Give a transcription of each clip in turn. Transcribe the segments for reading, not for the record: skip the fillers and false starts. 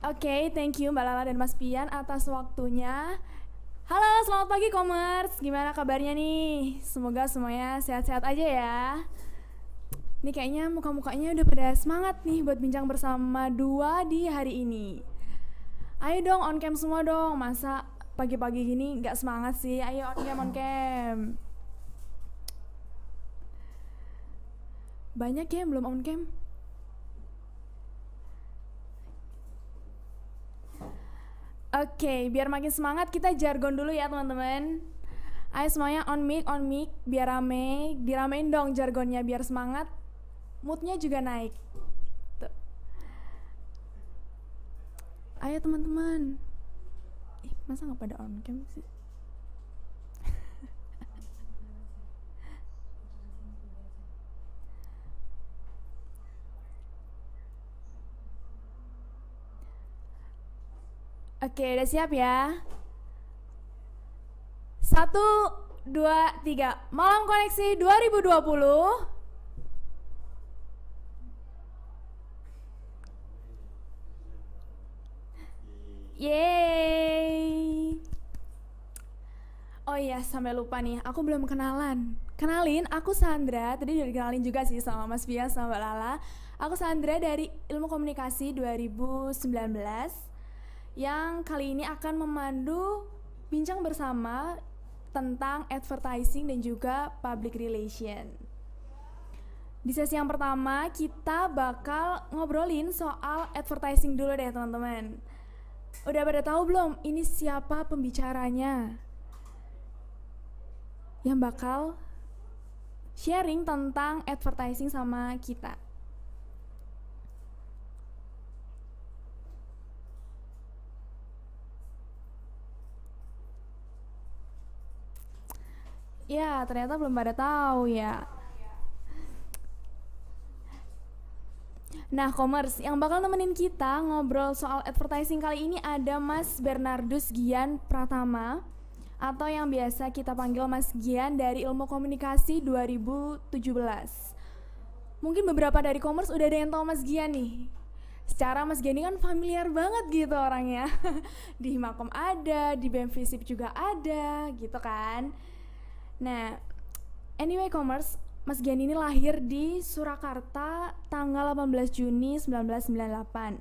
Oke, thank you Mbak Lala dan Mas Pian atas waktunya. Halo, selamat pagi Commerce. Gimana kabarnya nih? Semoga semuanya sehat-sehat aja ya. Ini kayaknya muka-mukanya udah pada semangat nih buat bincang bersama dua di hari ini. Ayo dong on cam semua dong. Masa pagi-pagi gini nggak semangat sih? Ayo on cam on cam. Banyak ya yang belum on cam. Oke, biar makin semangat kita jargon dulu ya teman-teman. Ayo semuanya on mic, biar rame, diramein dong jargonnya biar semangat, moodnya juga naik. Tuh. Ayo teman-teman. Masa nggak pada on cam sih? Oke, udah siap ya? 1, 2, 3. Malam Koneksi 2020. Yeay. Oh iya, sampai lupa nih, aku belum kenalan. Kenalin, aku Sandra. Tadi udah dikenalin juga sih sama Mas Fia sama Mbak Lala. Aku Sandra dari Ilmu Komunikasi 2019 yang kali ini akan memandu bincang bersama tentang advertising dan juga public relation. Di sesi yang pertama kita bakal ngobrolin soal advertising dulu deh teman-teman. Udah pada tahu belum ini siapa pembicaranya yang bakal sharing tentang advertising sama kita? Ya, ternyata belum pada tahu ya. Nah, Commerce, yang bakal nemenin kita ngobrol soal advertising kali ini ada Mas Bernardus Gian Pratama atau yang biasa kita panggil Mas Gian dari Ilmu Komunikasi 2017. Mungkin beberapa dari Commerce udah ada yang tahu Mas Gian nih. Secara Mas Gian ini kan familiar banget gitu orangnya. Di Himakom ada, di BEM Visip juga ada gitu kan. Nah, anyway Commerce, Mas Gian ini lahir di Surakarta tanggal 18 Juni 1998.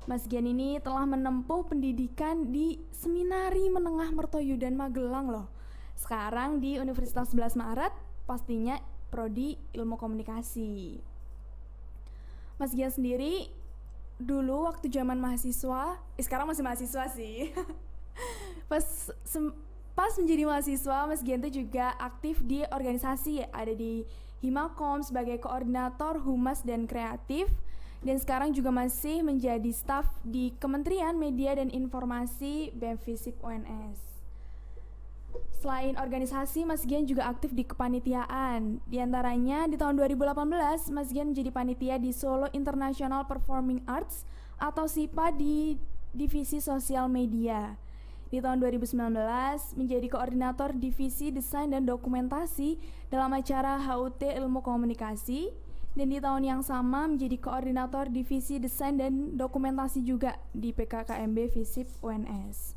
Mas Gian ini telah menempuh pendidikan di Seminari Menengah Mertoyudan Magelang loh. Sekarang di Universitas 11 Maret, pastinya prodi Ilmu Komunikasi. Mas Gian sendiri dulu waktu zaman mahasiswa, sekarang masih mahasiswa sih. Pas menjadi mahasiswa, Mas Gian itu juga aktif di organisasi, ada di Himakom sebagai koordinator humas dan kreatif, dan sekarang juga masih menjadi staf di Kementerian Media dan Informasi BEM Visip UNS. Selain organisasi, Mas Gian juga aktif di kepanitiaan. Di antaranya di tahun 2018, Mas Gian menjadi panitia di Solo International Performing Arts atau SIPA di Divisi Sosial Media. Di tahun 2019 menjadi koordinator Divisi Desain dan Dokumentasi dalam acara HUT Ilmu Komunikasi, dan di tahun yang sama menjadi koordinator Divisi Desain dan Dokumentasi juga di PKKMB Visip UNS.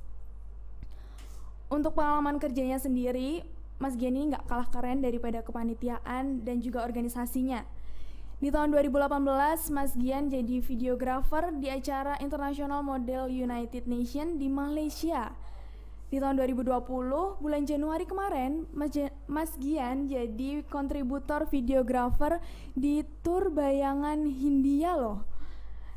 Untuk pengalaman kerjanya sendiri, Mas Gian ini gak kalah keren daripada kepanitiaan dan juga organisasinya. Di tahun 2018, Mas Gian jadi videographer di acara International Model United Nations di Malaysia. Di tahun 2020, bulan Januari kemarin, Mas Gian jadi kontributor videographer di Tour Bayangan Hindia loh.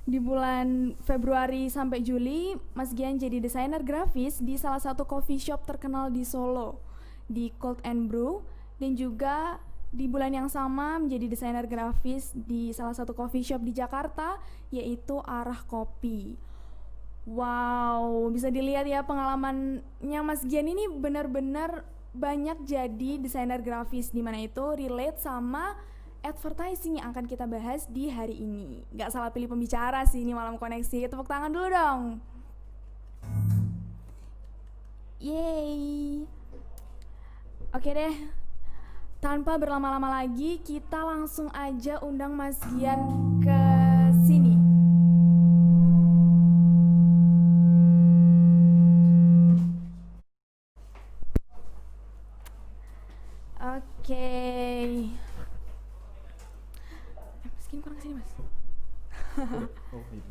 Di bulan Februari sampai Juli, Mas Gian jadi desainer grafis di salah satu coffee shop terkenal di Solo, di Cold and Brew, dan juga di bulan yang sama menjadi desainer grafis di salah satu coffee shop di Jakarta, yaitu Arah Kopi. Wow, bisa dilihat ya pengalamannya Mas Gian ini benar-benar banyak jadi desainer grafis, di mana itu relate sama advertising yang akan kita bahas di hari ini. Gak salah pilih pembicara sih ini Malam Koneksi. Tepuk tangan dulu dong. Yeay. Oke deh, tanpa berlama-lama lagi, kita langsung aja undang Mas Gian ke sini. Mas Gini kurang kesini mas. Oh itu.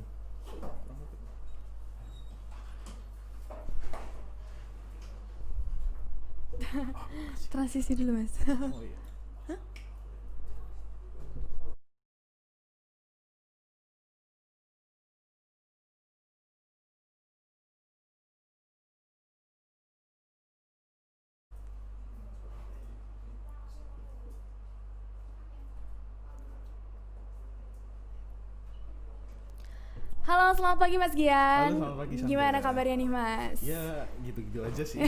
Transisi dulu mas. Oh iya. Halo, selamat pagi Mas Gian. Halo, selamat pagi, Sandra. Gimana kabarnya nih Mas? Ya gitu-gitu aja sih.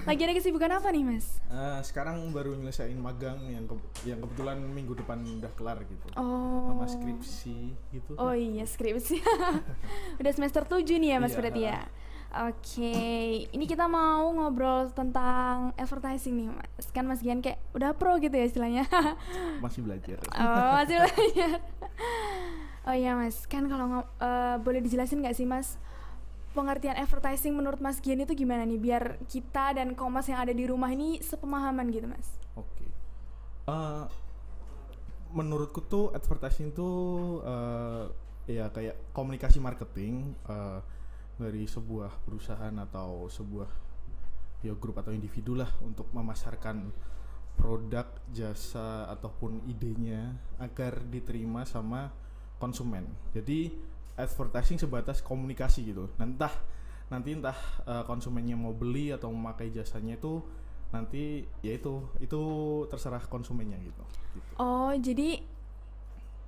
Lagi ada kesibukan apa nih Mas? Sekarang baru nyelesain magang yang kebetulan minggu depan udah kelar gitu. Oh. Sama skripsi gitu. Oh iya, skripsi. Udah semester 7 nih ya Mas Iya. berarti ya? Oke, ini kita mau ngobrol tentang advertising nih Mas. Kan Mas Gian kayak udah pro gitu ya istilahnya. Masih belajar. Oh, masih belajar. Oh iya Mas, kan kalau boleh dijelasin nggak sih Mas, pengertian advertising menurut Mas Gian itu gimana nih, biar kita dan Kompas yang ada di rumah ini sepemahaman gitu Mas? Oke. Menurutku tuh advertising tuh ya kayak komunikasi marketing dari sebuah perusahaan atau sebuah ya grup atau individu lah untuk memasarkan produk, jasa ataupun idenya agar diterima sama konsumen. Jadi advertising sebatas komunikasi gitu. Entah konsumennya mau beli atau memakai jasanya itu nanti ya itu terserah konsumennya gitu. Oh, jadi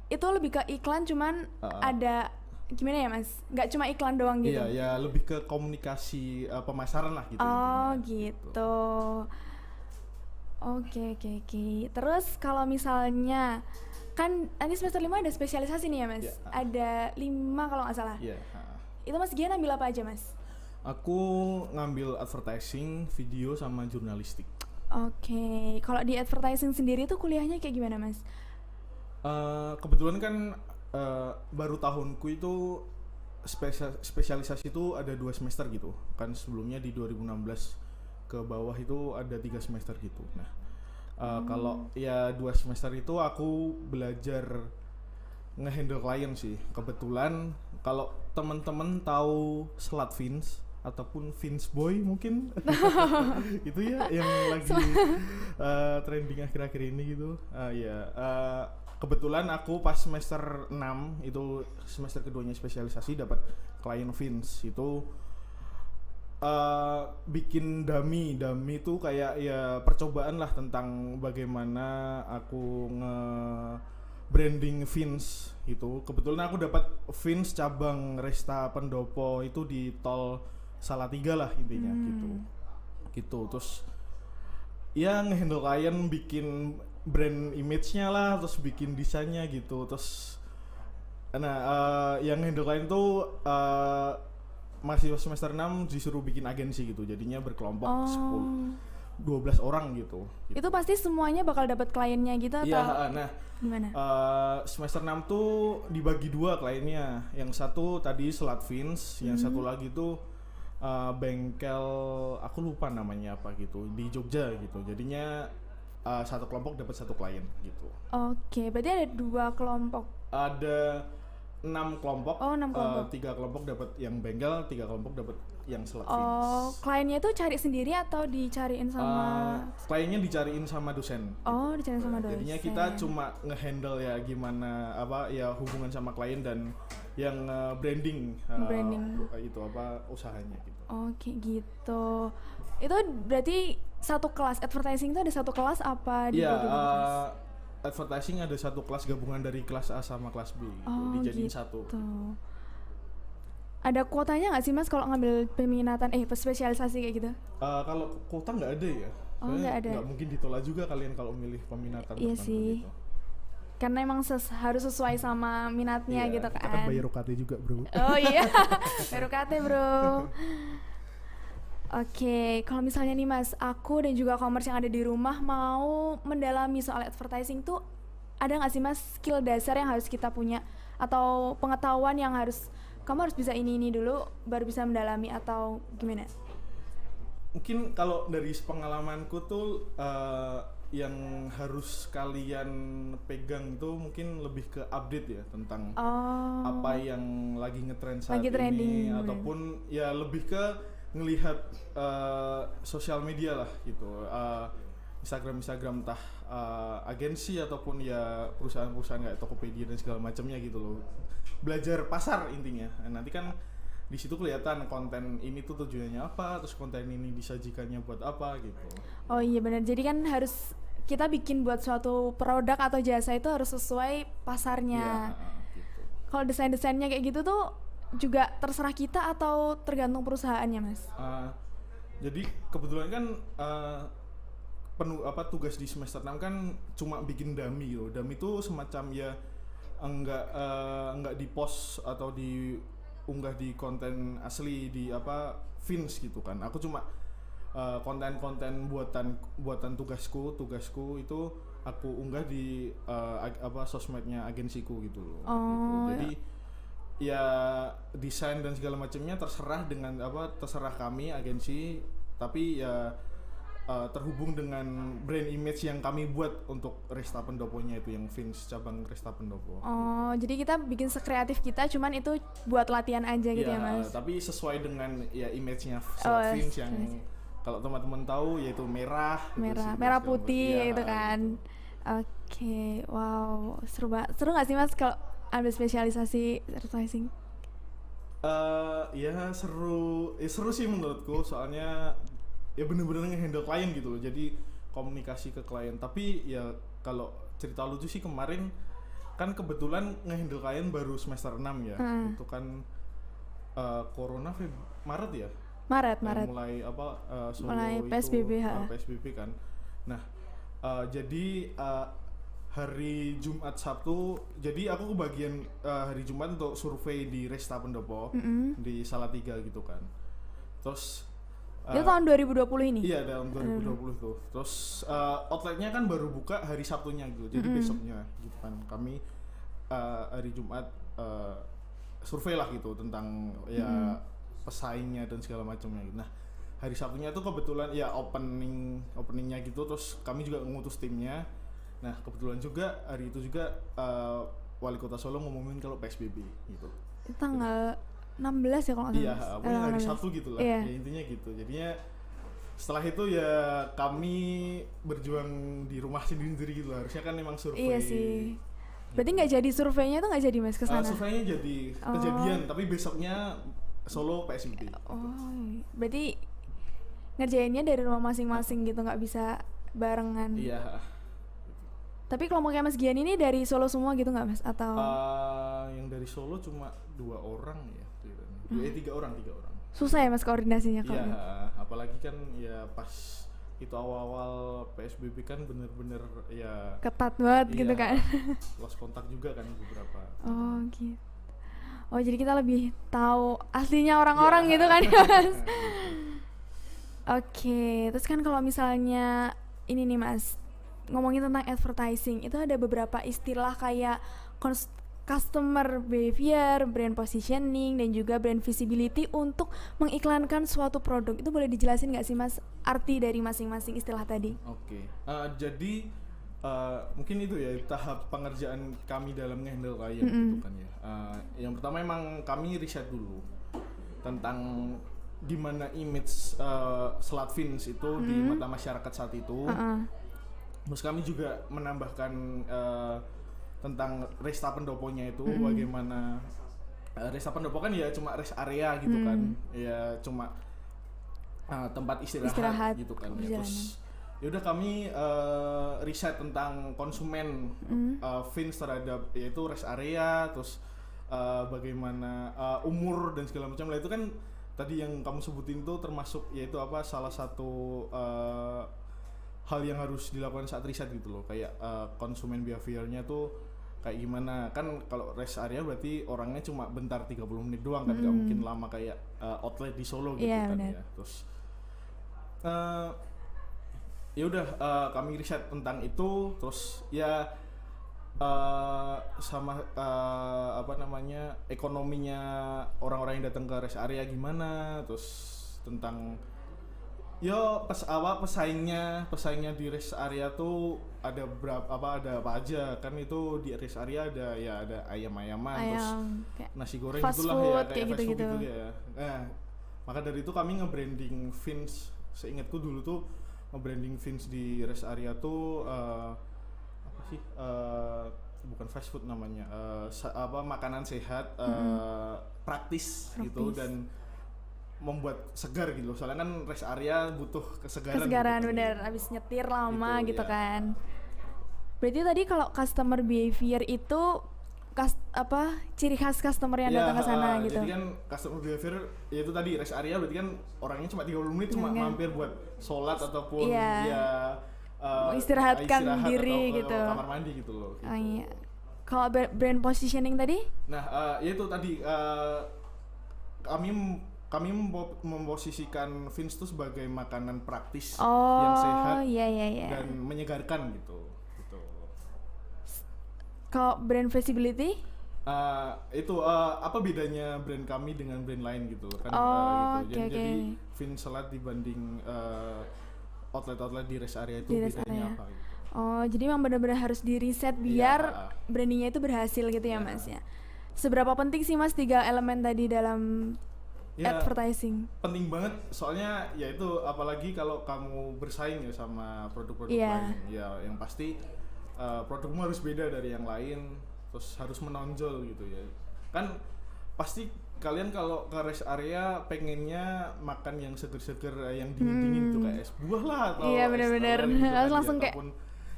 itu lebih ke iklan, cuman ada gimana ya Mas? Nggak cuma iklan doang gitu? Iya, ya lebih ke komunikasi pemasaran lah gitu. Oh intinya, gitu. Oke. Terus kalau misalnya kan nanti semester 5 ada spesialisasi nih ya Mas? Ya. Ada 5 kalau nggak salah. Iya. Itu Mas Gian ambil apa aja Mas? Aku ngambil advertising, video sama jurnalistik. Oke, kalau di advertising sendiri tuh kuliahnya kayak gimana Mas? Kebetulan kan baru tahunku itu spesialisasi itu ada 2 semester gitu. Kan sebelumnya di 2016 ke bawah itu ada 3 semester gitu. Nah, kalau ya 2 semester itu aku belajar ngehandle klien sih. Kebetulan kalau teman-teman tahu Slutfins ataupun Fins Boy mungkin itu ya yang lagi trending akhir-akhir ini gitu. Kebetulan aku pas semester 6 itu semester keduanya spesialisasi dapat klien Fins itu bikin dummy itu kayak ya percobaan lah tentang bagaimana aku branding Fins gitu. Kebetulan aku dapat Fins cabang Resta Pendopo itu di tol Salatiga lah intinya gitu. Terus ya ngehandle klien, bikin brand image-nya lah, terus bikin desainnya gitu. Terus yang handle klien tuh masih semester 6 disuruh bikin agensi gitu. Jadinya berkelompok 12 orang gitu. Itu pasti semuanya bakal dapat kliennya gitu atau? Iya, gimana? Semester 6 tuh dibagi 2 kliennya. Yang satu tadi Slutfins, yang satu lagi tuh bengkel, aku lupa namanya apa gitu, di Jogja gitu. Jadinya satu kelompok dapat 1 klien gitu. Oke, berarti ada 2 kelompok. Ada 6 kelompok. 6 kelompok. 3 kelompok dapat yang bengkel, 3 kelompok dapat yang Slutfins. Oh, kliennya tuh cari sendiri atau dicariin sama? Kliennya dicariin sama dosen. Oh, dicariin sama dosen. Jadinya kita cuma ngehandle ya gimana hubungan sama klien dan yang branding itu usahanya gitu. Oke, gitu. Itu berarti satu kelas advertising itu ada satu kelas apa di kelas? Advertising ada satu kelas gabungan dari kelas A sama kelas B gitu, dijadiin gitu. satu. Ada kuotanya nggak sih Mas kalau ngambil peminatan spesialisasi kayak gitu? Kalau kuota nggak ada ya. Nggak ada. Nggak mungkin ditolak juga kalian kalau milih peminatan. Iya sih. Gitu. Karena emang harus sesuai sama minatnya gitu kan. Kita kan bayar UKT juga bro. Oh iya, bayar UKT bro. Oke, kalau misalnya nih Mas, aku dan juga commerce yang ada di rumah mau mendalami soal advertising tuh ada nggak sih Mas skill dasar yang harus kita punya atau pengetahuan yang kamu harus bisa ini dulu baru bisa mendalami atau gimana? Mungkin kalau dari pengalamanku tuh yang harus kalian pegang itu mungkin lebih ke update ya tentang apa yang lagi ngetrend saat Lagi trending, ini, ataupun ya lebih ke ngelihat sosial media lah gitu, Instagram entah agensi ataupun ya perusahaan-perusahaan kayak Tokopedia dan segala macamnya gitu loh. Belajar pasar intinya. Nah, nanti kan di situ kelihatan konten ini tuh tujuannya apa, terus konten ini disajikannya buat apa gitu. Oh iya benar. Jadi kan harus kita bikin buat suatu produk atau jasa itu harus sesuai pasarnya. Iya, gitu. Kalau desain-desainnya kayak gitu tuh juga terserah kita atau tergantung perusahaannya, Mas? Jadi kebetulan kan tugas di semester 6 kan cuma bikin dummy gitu. Dummy itu semacam ya enggak di post atau diunggah di konten asli di Fins gitu kan. Aku cuma konten-konten buatan tugasku itu aku unggah di sosmednya agensiku gitu loh. Gitu. Jadi ya desain dan segala macamnya terserah kami agensi, tapi ya terhubung dengan brand image yang kami buat untuk Resta Pendopo-nya itu, yang Fins cabang Resta Pendopo. Oh, gitu. Jadi kita bikin sekreatif kita, cuman itu buat latihan aja gitu ya, Mas? Tapi sesuai dengan ya image-nya Fins yang kalau teman-teman tahu yaitu merah putih gitu kan. Oke, wow, seru nggak sih Mas kalau ambil spesialisasi advertising? Ya seru sih menurutku, soalnya ya bener-bener nge-handle klien gitu loh, jadi komunikasi ke klien. Tapi ya kalau cerita lucu sih, kemarin kan kebetulan nge-handle klien baru semester 6 ya. Itu kan corona Maret ya? Maret. Mulai mulai PSBB PSBB kan. Nah, jadi hari Jumat Sabtu, jadi aku kebagian hari Jumat untuk survei di Resta Pendopo di Salatiga gitu kan. Terus itu tahun 2020 ini? Iya, tahun 2020 tuh. Terus outletnya kan baru buka hari Sabtunya gitu, jadi besoknya gitu kan. Kami hari Jumat survei lah gitu tentang ya pesaingnya dan segala macamnya gitu. Nah, hari Sabtunya tuh kebetulan ya openingnya gitu, terus kami juga ngutus timnya. Nah, kebetulan juga hari itu juga Wali Kota Solo ngumumin kalau PSBB gitu. Tanggal 16 ya kalau nggak salah. Iya, pokoknya hari Sabtu gitu lah. Ya intinya gitu. Jadinya setelah itu ya kami berjuang di rumah sendiri gitu. Harusnya kan memang survei. Iya sih. Berarti nggak jadi surveinya tuh, nggak jadi Mas kesana? Surveinya jadi kejadian, tapi besoknya Solo PSBB. Berarti ngerjainnya dari rumah masing-masing gitu, nggak bisa barengan? Iya. Tapi kelompoknya Mas Gian ini dari Solo semua gitu nggak Mas? Atau? Yang dari Solo cuma 2 orang ya. 3 orang. Susah ya Mas koordinasinya kalau? Iya, apalagi kan ya pas itu awal-awal PSBB kan bener-bener ya ketat banget gitu kan. Lost kontak juga kan beberapa. Oh gitu. Oh jadi kita lebih tahu aslinya orang-orang gitu kan ya Mas. Oke, terus kan kalau misalnya ini nih Mas, ngomongin tentang advertising, itu ada beberapa istilah kayak customer behavior, brand positioning, dan juga brand visibility untuk mengiklankan suatu produk. Itu boleh dijelasin nggak sih Mas arti dari masing-masing istilah tadi? Oke. Jadi mungkin itu ya tahap pengerjaan kami dalam nge-handle klien gitu kan ya. Yang pertama emang kami riset dulu tentang gimana image Selat Fins itu di mata masyarakat saat itu. Terus kami juga menambahkan tentang Resta Pendopo-nya itu, bagaimana Resta Pendopo kan ya cuma rest area gitu kan, ya cuma tempat istirahat gitu kan ya. Terus yaudah kami riset tentang konsumen Fins terhadap yaitu rest area, terus bagaimana umur dan segala macam lah. Itu kan tadi yang kamu sebutin tuh termasuk yaitu salah satu hal yang harus dilakukan saat riset gitu loh, kayak konsumen behaviornya tuh kayak gimana. Kan kalau rest area berarti orangnya cuma bentar 30 menit doang kan, gak mungkin lama kayak outlet di Solo gitu kan ya. Terus ya udah kami riset tentang itu, terus ya sama ekonominya orang-orang yang datang ke rest area gimana, terus tentang pesaingnya di rest area tuh ada ada apa aja kan. Itu di rest area ada ayam-ayaman, terus kayak nasi goreng fast gitulah food, ya, kayak kayak fast food gitu-gitu. gitu ya. Nah, maka dari itu kami nge-branding Vince. Seingatku dulu tuh nge-branding Vince di rest area tuh apa sih? Bukan fast food namanya. Makanan sehat, praktis gitu dan membuat segar gitu. Soalnya kan rest area butuh kesegaran gitu kan. bener, abis nyetir lama gitu ya. kan. Berarti tadi kalau customer behavior itu ciri khas customer yang datang ke sana gitu. Jadi kan customer behavior ya itu tadi rest area berarti kan orangnya cuma 30 menit cuma mampir buat sholat ataupun istirahatkan diri atau gitu. kamar mandi gitu loh. Gitu. Oh iya. Kalau brand positioning tadi? Nah, ya itu tadi kami memposisikan Vince itu sebagai makanan praktis yang sehat dan menyegarkan gitu. Kalau brand visibility? Apa bedanya brand kami dengan brand lain gitu kan? Jadi Vince Salad dibanding outlet-outlet di rest area itu bedanya apa? Gitu. Oh, jadi memang benar-benar harus di riset biar brandingnya itu berhasil gitu ya Mas ya. Seberapa penting sih Mas 3 elemen tadi dalam advertising? Penting banget, soalnya ya itu apalagi kalau kamu bersaing ya sama produk-produk lain. Ya yang pasti produkmu harus beda dari yang lain, terus harus menonjol gitu ya. Kan pasti kalian kalau ke rest area pengennya makan yang seger-seger, yang dingin-dingin tuh kayak es buah lah atau es bener-bener gitu kan, langsung kayak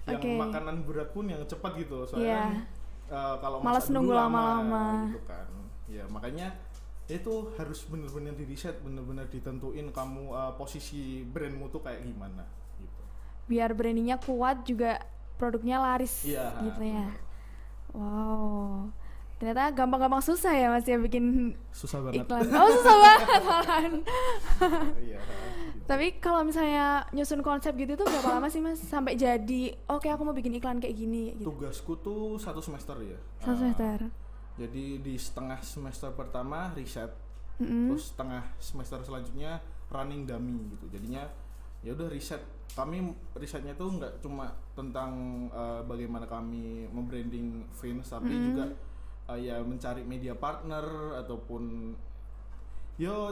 yang makanan berat pun yang cepat gitu. Soalnya kalau malas nunggu lama-lama gitu kan. Ya makanya itu harus benar-benar di riset, benar-benar ditentuin kamu posisi brandmu tuh kayak gimana gitu. Biar brandingnya kuat juga produknya laris gitu ya. Wow. Ternyata gampang-gampang susah ya Mas ya bikin susah banget. Iklan. Oh, susah banget malahan. Gitu. Tapi kalau misalnya nyusun konsep gitu tuh berapa lama sih Mas sampai jadi oke aku mau bikin iklan kayak gini gitu. Tugasku tuh 1 semester ya. 1 semester. Jadi di setengah semester pertama riset, terus setengah semester selanjutnya running dummy gitu. Jadinya ya udah riset. Kami risetnya tuh nggak cuma tentang bagaimana kami membranding Vince, tapi juga ya mencari media partner ataupun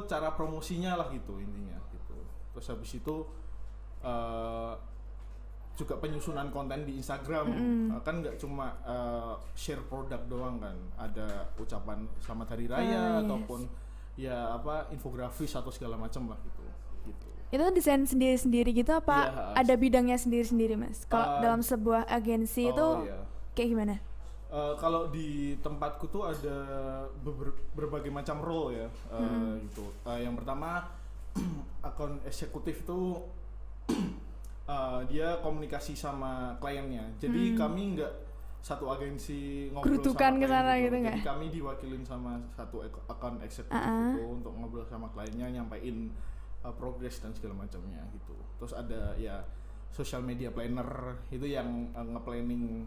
cara promosinya lah gitu intinya gitu. Terus habis itu juga penyusunan konten di Instagram. Kan nggak cuma share produk doang kan, ada ucapan selamat hari raya ataupun infografis atau segala macam lah gitu. Itu desain sendiri-sendiri gitu apa ada bidangnya sendiri-sendiri Mas? Kalau dalam sebuah agensi itu kayak gimana? Kalau di tempatku tuh ada berbagai macam role ya gitu. Yang pertama akun eksekutif tuh dia komunikasi sama kliennya. Jadi kami nggak satu agensi ngobrol Gerutukan sama klien gitu. Jadi kami diwakilin sama satu akun eksekutif itu untuk ngobrol sama kliennya, nyampein progres dan segala macamnya gitu. Terus ada ya social media planner itu yang nge-planning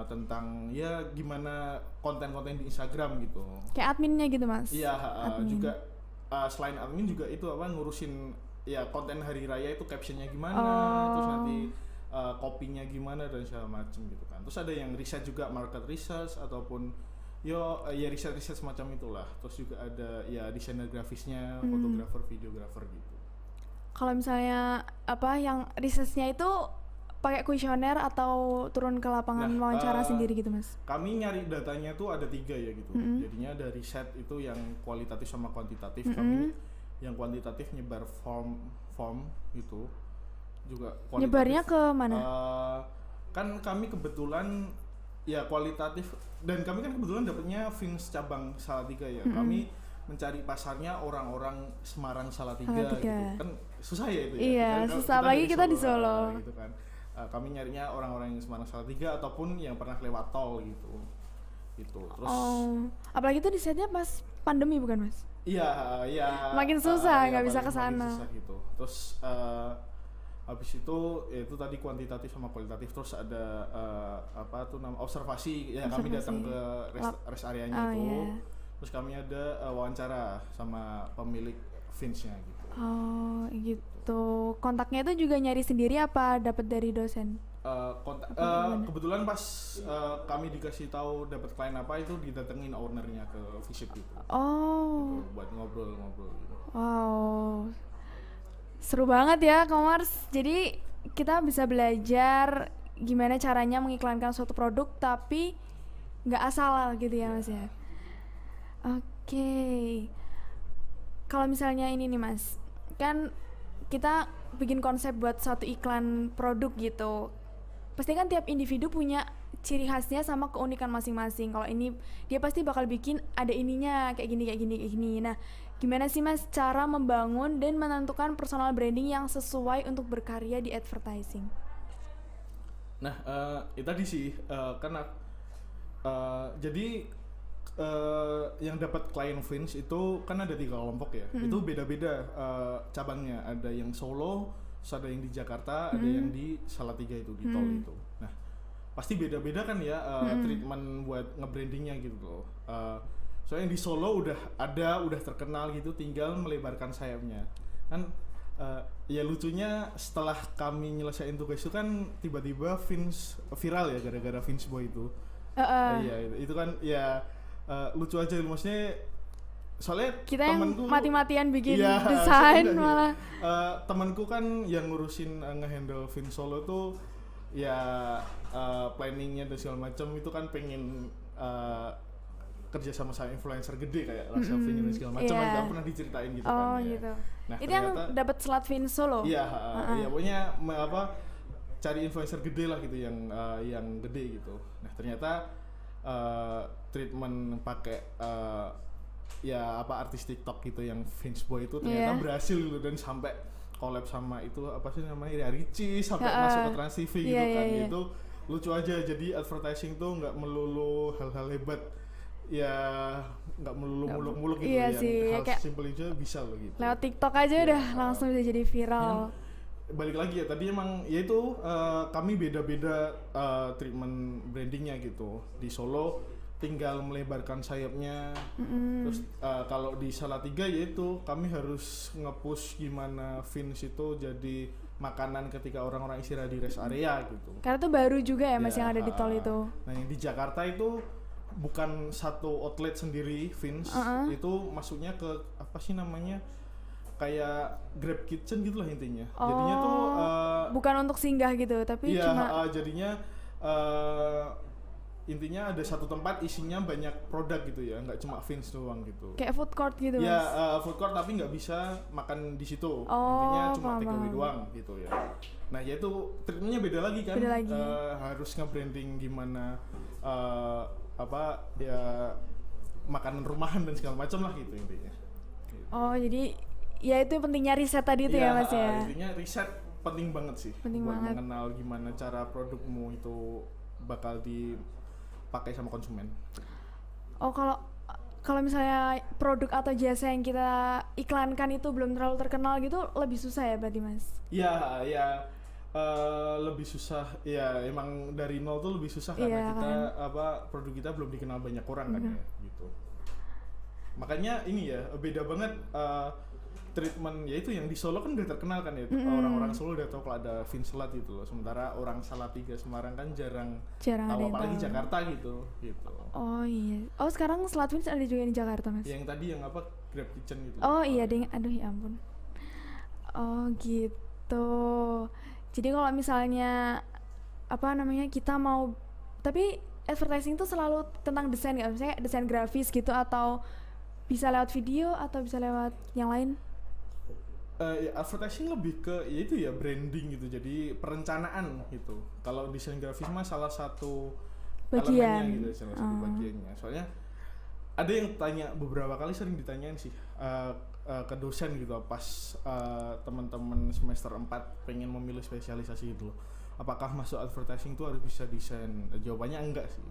tentang ya gimana konten-konten di Instagram gitu. Kayak adminnya gitu Mas? Iya, juga selain admin juga itu ngurusin ya konten hari raya itu captionnya gimana, terus nanti copy-nya gimana dan segala macam gitu kan. Terus ada yang riset juga, market research ataupun riset semacam itulah. Terus juga ada ya desainer grafisnya, fotografer, videografer gitu. Kalau misalnya yang risetnya itu pakai kuesioner atau turun ke lapangan wawancara sendiri gitu Mas? Kami nyari datanya tuh ada 3 ya gitu. Jadinya ada riset itu yang kualitatif sama kuantitatif. Kami yang kuantitatif nyebar form gitu juga kualitatif. Nyebarnya ke mana? Kan kami kebetulan ya kualitatif dan kami kan kebetulan dapatnya Vince cabang Salatiga ya. Kami mencari pasarnya orang-orang Semarang Salatiga gitu. Kan susah ya itu ya. Iya, susah lagi kita di Solo gitu kan. Kami nyarinya orang-orang yang Semarang Salatiga ataupun yang pernah lewat tol gitu. Terus apalagi itu risetnya pas pandemi bukan Mas? Iya. Makin susah nggak bisa kesana. Gitu. Terus habis itu ya itu tadi kuantitatif sama kualitatif. Terus ada observasi ya. Kami datang ke rest areanya itu. Terus kami ada wawancara sama pemilik Vince-nya gitu. Oh gitu. Kontaknya itu juga nyari sendiri apa dapat dari dosen? Kebetulan pas kami dikasih tahu dapat klien apa itu didatengin ownernya ke visit gitu. Oh. Gitu, buat ngobrol-ngobrol gitu. Wow. Seru banget ya, Komars. Jadi kita bisa belajar gimana caranya mengiklankan suatu produk tapi nggak asal gitu ya, Mas ya. Oke. Kalau misalnya ini nih, Mas. Kan kita bikin konsep buat suatu iklan produk gitu. Pasti kan tiap individu punya ciri khasnya sama keunikan masing-masing. Kalau ini dia pasti bakal bikin ada ininya kayak gini kayak gini kayak gini. Nah, gimana sih Mas cara membangun dan menentukan personal branding yang sesuai untuk berkarya di advertising? Nah, itu tadi sih karena jadi yang dapat klien Vince itu kan ada 3 kelompok ya. Itu beda-beda cabangnya. Ada yang Solo, terus ada yang di Jakarta, ada yang di Salatiga itu di tol itu. Nah, pasti beda-beda kan ya treatment buat nge-brandingnya gitu loh. Soalnya yang di Solo udah terkenal gitu, tinggal melebarkan sayapnya. Kan ya lucunya setelah kami nyelesain tugas itu kan tiba-tiba Vince viral ya gara-gara Vince Boy itu. Iya itu kan ya lucu aja maksudnya. Soalnya kita yang mati-matian bikin iya, desain malah temanku kan yang ngurusin ngehandle Vince Solo tuh ya planningnya dan segala macam itu kan pengen kerja sama influencer gede kayak Rasa Vin dan segala macam kan pernah diceritain gitu kan ya. Gitu. Nah, itu yang dapat slot Vince Solo. Iya, iya pokoknya cari influencer gede lah gitu yang gede gitu. Nah ternyata treatment pakai ya artis TikTok gitu yang Vince Boy itu ternyata berhasil gitu dan sampai collab sama itu apa sih namanya ya Richie sampai masuk ke Trans TV gitu kan. Itu lucu aja, jadi advertising tuh nggak melulu hal-hal hebat ya, nggak melulu muluk-muluk gitu ya, hal kayak simpel aja bisa loh gitu. Lewat TikTok aja udah langsung bisa jadi viral. Balik lagi ya tadi emang ya itu kami beda-beda treatment brandingnya gitu. Di Solo tinggal melebarkan sayapnya. Terus kalau di Salatiga yaitu kami harus nge-push gimana Vince itu jadi makanan ketika orang-orang istirahat di rest area gitu. Karena itu baru juga ya Mas yang ada di tol itu. Nah yang di Jakarta itu bukan satu outlet sendiri Vince, itu masuknya ke apa sih namanya kayak Grab Kitchen gitu lah intinya. Jadinya tuh bukan untuk singgah gitu tapi cuma jadinya intinya ada satu tempat isinya banyak produk gitu ya, nggak cuma Vince doang gitu. Kayak food court gitu ya, Mas? Food court tapi nggak bisa makan di situ. Intinya cuma take away doang gitu ya. Nah ya itu treatmentnya beda lagi kan. Beda lagi. Harus nge-branding gimana ya makanan rumahan dan segala macam lah gitu intinya. Gitu. Oh jadi ya itu pentingnya riset tadi itu ya Mas ya? Intinya riset penting banget sih. Penting buat banget. mengenal gimana cara produkmu itu bakal dipakai sama konsumen. Oh kalau misalnya produk atau jasa yang kita iklankan itu belum terlalu terkenal gitu lebih susah ya berarti Mas? Iya lebih susah ya, emang dari nol tuh lebih susah karena kita produk kita belum dikenal banyak orang kan ya gitu. Makanya ini ya beda banget treatment yaitu yang di Solo kan udah terkenal kan ya, orang-orang Solo udah tahu kalau ada Vince Selat gitu loh, sementara orang Salatiga Semarang kan jarang tahu apalagi Jakarta gitu. Oh iya, sekarang Selat Vince ada juga di Jakarta Mas? Yang tadi yang Grab Kitchen gitu. Oh iya ding, aduh ya ampun. Oh gitu. Jadi kalau misalnya kita mau, tapi advertising tuh selalu tentang desain nggak? Misalnya desain grafis gitu atau bisa lewat video atau bisa lewat yang lain? Ya, advertising lebih ke ya itu ya branding gitu, jadi perencanaan gitu. Kalau desain grafis mah salah satu elemennya gitu, salah satu bagiannya. Soalnya ada yang tanya beberapa kali, sering ditanyain sih ke dosen gitu pas teman-teman semester 4 pengen memilih spesialisasi gitu loh. Apakah masuk advertising itu harus bisa desain? Jawabannya enggak sih.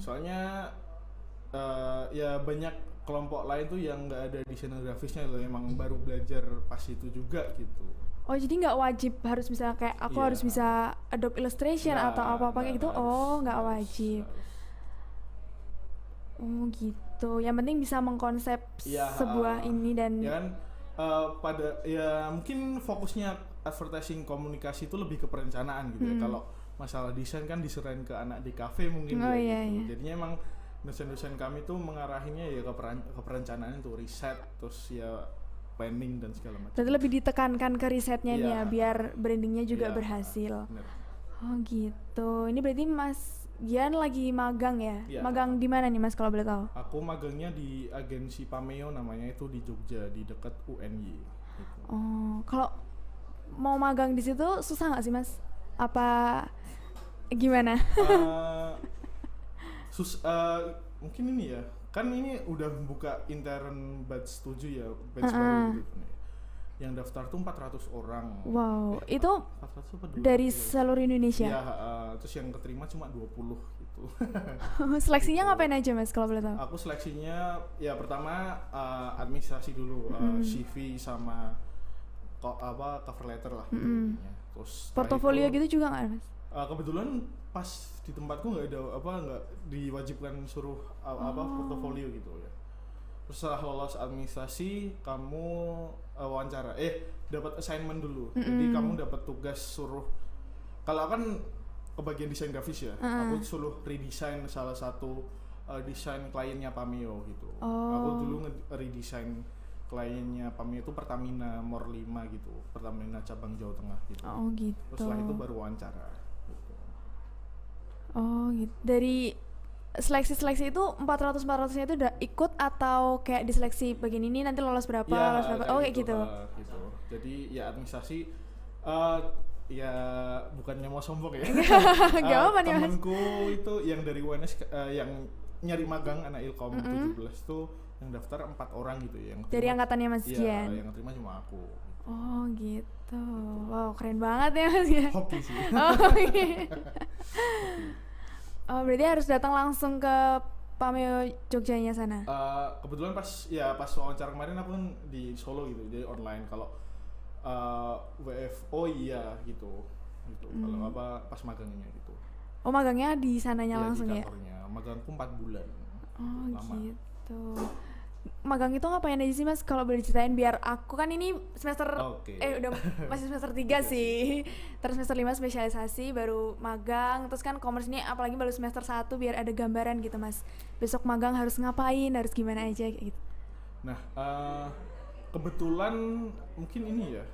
Soalnya ya banyak kelompok lain tuh yang nggak ada desainer grafisnya loh, emang baru belajar pas itu juga gitu. Oh jadi nggak wajib harus misalnya kayak aku harus bisa Adobe Illustration atau apa-apa kayak gitu? Nggak wajib. Oh gitu. Yang penting bisa mengkonsep sebuah ini dan ya kan pada ya mungkin fokusnya advertising komunikasi itu lebih ke perencanaan gitu ya. Kalau masalah desain kan diserahin ke anak di kafe mungkin Oh, ya iya, gitu. iya. Jadinya emang dosen-dosen kami tuh mengarahinnya ya ke perencanaan itu, riset, terus ya planning dan segala macam. Berarti lebih ditekankan ke risetnya nih Iya. ya, biar brandingnya juga Iya, berhasil. bener. Oh gitu. Ini berarti Mas Gian lagi magang ya? Iya. Magang di mana nih Mas kalau boleh tahu? Aku magangnya di agensi Pameo namanya, itu di Jogja di dekat UNY gitu. Oh, kalau mau magang di situ susah nggak sih Mas? Apa gimana? Mungkin ini ya, kan ini udah buka intern batch 7 ya, batch baru gitu nih. Yang daftar tuh 400 orang. Wow, itu 400 apa 200 dari ya? seluruh Indonesia. Iya, terus yang keterima cuma 20 gitu. Seleksinya ngapain aja Mas kalau boleh tahu? Aku seleksinya ya pertama administrasi dulu, CV sama cover letter lah gitu intinya. Terus setelah Portofolio itu, gitu juga nggak Mas? kebetulan pas di tempatku nggak diwajibkan suruh portofolio gitu ya. Terus setelah lolos administrasi kamu wawancara, dapat assignment dulu. Jadi kamu dapat tugas suruh, kalau kan kebagian desain grafis ya, aku suruh redesign salah satu desain kliennya Pameo gitu. Aku dulu redesign kliennya Pameo itu Pertamina Mor 5 gitu, Pertamina cabang Jawa Tengah gitu. Oh gitu. Terus setelah itu baru wawancara gitu. Oh gitu. Dari seleksi itu 400-400-nya itu udah ikut atau kayak diseleksi bagian ini nanti lolos berapa, Ya, lolos berapa? Oh kayak gitu. gitu. Jadi ya administrasi ya bukannya mau sombong ya. Gak apa nih Mas. Temenku itu yang dari UNS yang nyari magang anak Ilkom 17 tuh yang daftar 4 orang gitu ya. Yang Dari terima- angkatannya Mas Iya, Gian. yang terima cuma aku. Oh gitu. Wow keren banget ya Mas ya. Hoki sih. Oh, iya. Oh berarti harus datang langsung ke Pameo Jogjanya sana. Kebetulan pas wawancara kemarin aku kan di Solo gitu, jadi online. Kalau WFO iya gitu. Kalau pas magangnya gitu. Oh magangnya di sananya Iya, langsung di ya? kantornya. Magangku 4 bulan. Oh Lama. gitu. Magang itu ngapain aja sih Mas kalau boleh ceritain, biar aku kan ini semester Oke. udah masih semester 3 sih. Terus semester 5 spesialisasi baru magang, terus kan commerce ini apalagi baru semester 1 biar ada gambaran gitu Mas. Besok magang harus ngapain, harus gimana aja kayak gitu. Nah, kebetulan mungkin ini ya,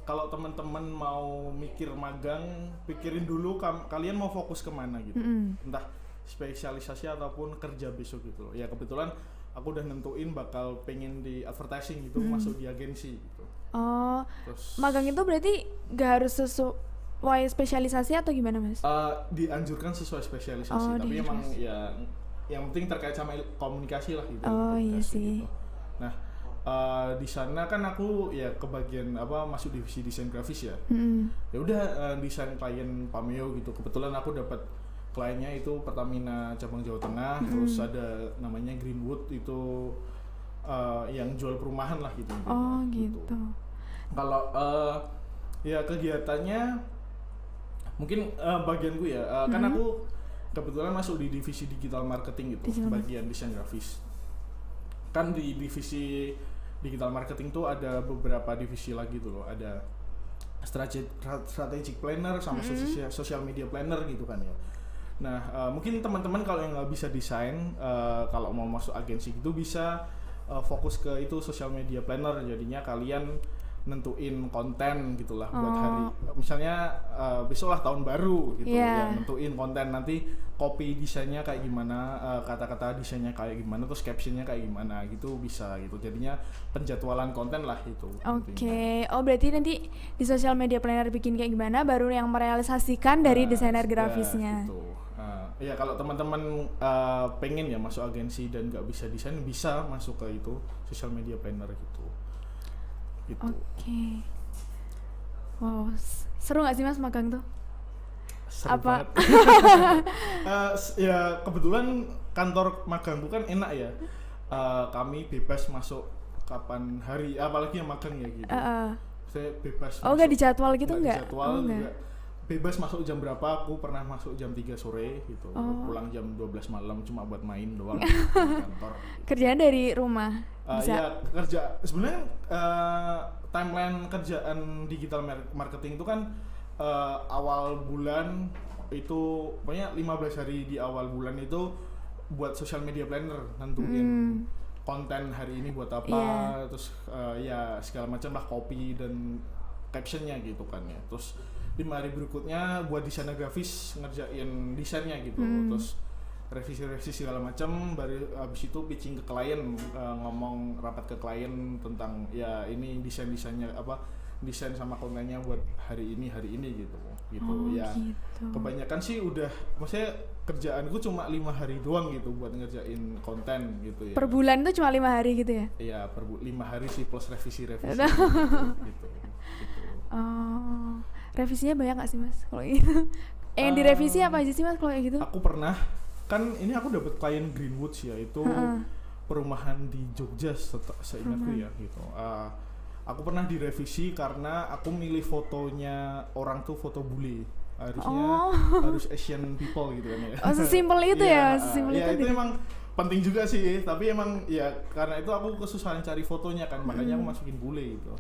kalau teman-teman mau mikir magang, pikirin dulu kalian mau fokus kemana gitu. Entah spesialisasi ataupun kerja besok gitu. Ya kebetulan aku udah nentuin bakal pengen di advertising gitu, masuk di agensi gitu. Oh, Terus magang itu berarti gak harus sesuai spesialisasi atau gimana Mas? dianjurkan sesuai spesialisasi, Oh, tapi emang dianjurkan. ya yang penting terkait sama komunikasi lah gitu. Oh, iya komunikasi sih. gitu. Nah, di sana kan aku ya kebagian masuk divisi desain grafis ya. Ya udah desain klien Pameo gitu. Kebetulan aku dapat kliennya itu Pertamina cabang Jawa Tengah, terus ada namanya Greenwood itu yang jual perumahan lah gitu. Oh gitu. Kalau ya kegiatannya mungkin bagianku ya, kan aku kebetulan masuk di divisi digital marketing gitu, bagian desain grafis. Kan di divisi digital marketing tuh ada beberapa divisi lagi tuh loh, ada strategic planner sama social media planner gitu kan ya. Nah, mungkin teman-teman kalau yang nggak bisa desain, kalau mau masuk agensi gitu bisa fokus ke itu social media planner. Jadinya kalian nentuin konten gitulah buat hari. Misalnya besok lah tahun baru gitu, ya nentuin konten, nanti copy desainnya kayak gimana, kata-kata desainnya kayak gimana, terus captionnya kayak gimana gitu bisa gitu. Jadinya penjadwalan konten lah itu. Oke. Oh berarti nanti di social media planner bikin kayak gimana, baru yang merealisasikan dari desainer grafisnya. Ya, gitu. Ya kalau teman-teman pengen ya masuk agensi dan nggak bisa desain, bisa masuk ke itu social media planner gitu. Oke. Wow, seru nggak sih Mas magang tuh? Seru Apa? banget. Ya kebetulan kantor magangku kan enak ya. Kami bebas masuk kapan hari, apalagi yang magang ya gitu. Saya bebas. Oh nggak dijadwal gitu nggak nggak? dijadwal Oh, juga. bebas masuk jam berapa. Aku pernah masuk jam 3 sore gitu, pulang jam 12 malam cuma buat main doang di kantor. Kerjaan dari rumah bisa? Ya kerja sebenarnya timeline kerjaan digital marketing itu kan awal bulan itu pokoknya 15 hari di awal bulan itu buat social media planner, nentuin konten hari ini buat apa, terus ya segala macam lah, copy dan captionnya gitu kan ya. Terus 5 hari berikutnya buat desainer grafis, ngerjain desainnya gitu, terus revisi segala macam, baru habis itu pitching ke klien, ngomong rapat ke klien tentang ya ini desainnya apa, desain sama kontennya buat hari ini gitu ya. Gitu. Kebanyakan sih udah, maksudnya kerjaanku cuma 5 hari doang gitu buat ngerjain konten gitu ya. Per bulan tuh cuma 5 hari gitu ya? Iya, 5 hari sih plus revisi gitu. Oh, revisinya banyak nggak sih mas kalau gitu? Yang direvisi apa aja sih mas kalau kayak gitu? Aku pernah, kan ini aku dapat klien Greenwoods ya, itu perumahan di Jogja seingatku ya gitu. Aku pernah direvisi karena aku milih fotonya orang tuh foto bule, harusnya harus Asian people gitu kan ya. Oh, sesimpel itu ya, sesimpel ya, itu. Itu emang penting juga sih, tapi emang ya karena itu aku kesusahan cari fotonya kan, makanya aku masukin bule gitu.